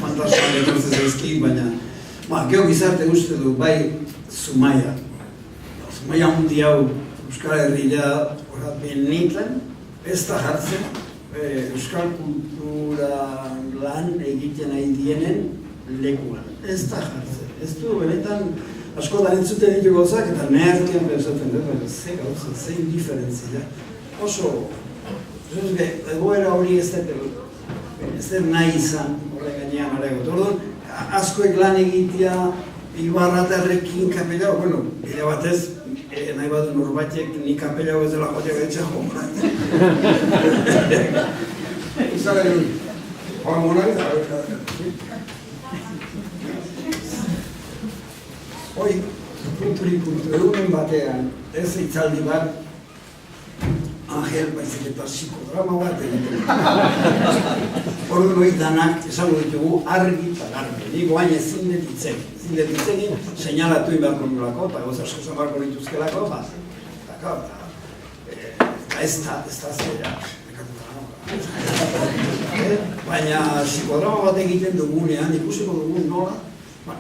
fantasma etortzen zaizki, baina, geho gizarte uste du, bai Zumaia hundi hau Euskal Herria benetan, ez da jartzen, Euskal kultura lan egiten nahi dienen lekuan, ez da jartzen. Ez du, benetan, askotan entzuten ditu gauzak, eta neharkian pensatzen dut, ze gauza, ze indiferentzia. Oso, egoera hori ez dut nahi izan, horre gainean aregot. Orduan, askoek lan egitea Ibarraterrekin kapela, bueno, bide batez, nahi badu norbaitek ni kapela ez dela jotea betxa joan. Uzara egin, joan gona eta hoi, puntu, egunen batean, ez itzaldi bat, Angel, baizik eta psikodrama bat egiten. Ordu noi danak esango ditugu argi eta garbi. Nik oain ezin dut itzegin, seinalatu inbarko nolako, eta goz asko zamarko dituzkelako, eta ez da zera, baina psikodrama bat egiten dugunean, ikusiko dugun nola,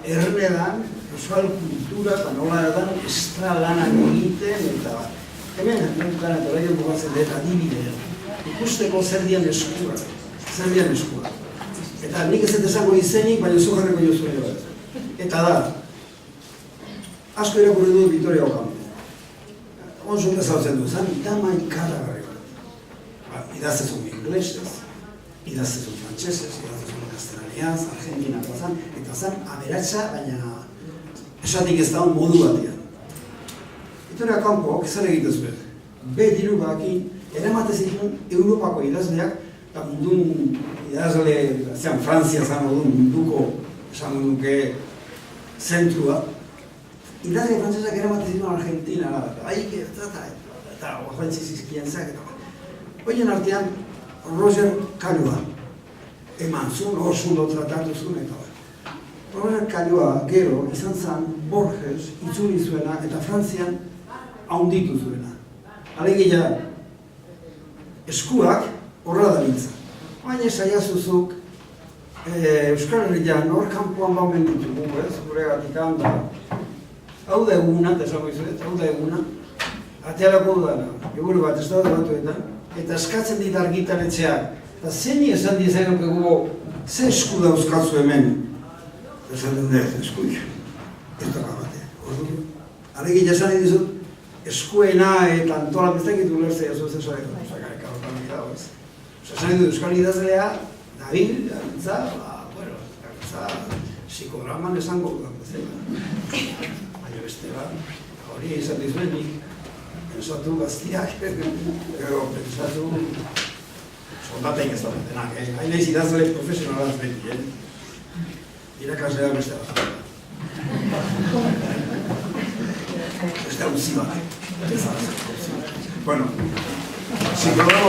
erredan, euskal kultura eta nola edan estra lanak egiten, eta hemen, nukara eta horrein bukatzen dut adibidea, ikusteko zer dian eskura. Eta nik ez esango izenik, baina zu jarriko jozuen bat. Eta da, asko irakurri du Vitoria Ocampo. Onzun bezaltzen du, zan dama ikaragarri bat. Idaztezun inglesez, idaztezun frantsesez, idaztezun gaztelaniaz, argentinako zan, eta zan aberatsa, baina esatik ez da modu batean. Vitoria Ocampoak zer egiten zuen. Diru bakin, eramate zituen Europako idazleak, eta mundun idazle, Frantzia zan munduko, esan duke, zentrua. Idazle frantzesak eramate zituen Argentina, eta oaxantzi zizkientzak, eta horien artean, Roger Caillois eman zuen, hor zundo tratatu zuen, eta Roger Caillois gero izan zen Borges itzuli zuena, eta Frantzian haunditu zuena. Alegia, eskuak horra da biltza. Baina saiazuzuk, Euskal Herrian hor kanpoan baumen ditugu, gure gatikan da. Hau da eguna, eta esango izuet, hau da eguna. Atearako dudana, egure bat ez da batuetan, eta eskatzen dit argitaletxeak. Eta zein esan dizainak egu, ze esku dauzkatzu hemen? Esan dut, eskuik, ez doka batean. Alegia esan dizut, eskuena eta antola bezakit ulertzea zuz esan edo, zakareka hortan dira, ez. Esan edo Euskal Idazlea, Dabil, gantza, psikodraman esango dudan bezala. Baina beste bat, hori izan dizuenik, pensatu gaztiak, pensatu soldatein ez da denak, hain eiz idazle profesionalaz beti, irakaslea beste bat. Beste hauzi bat. Bueno, psikodrama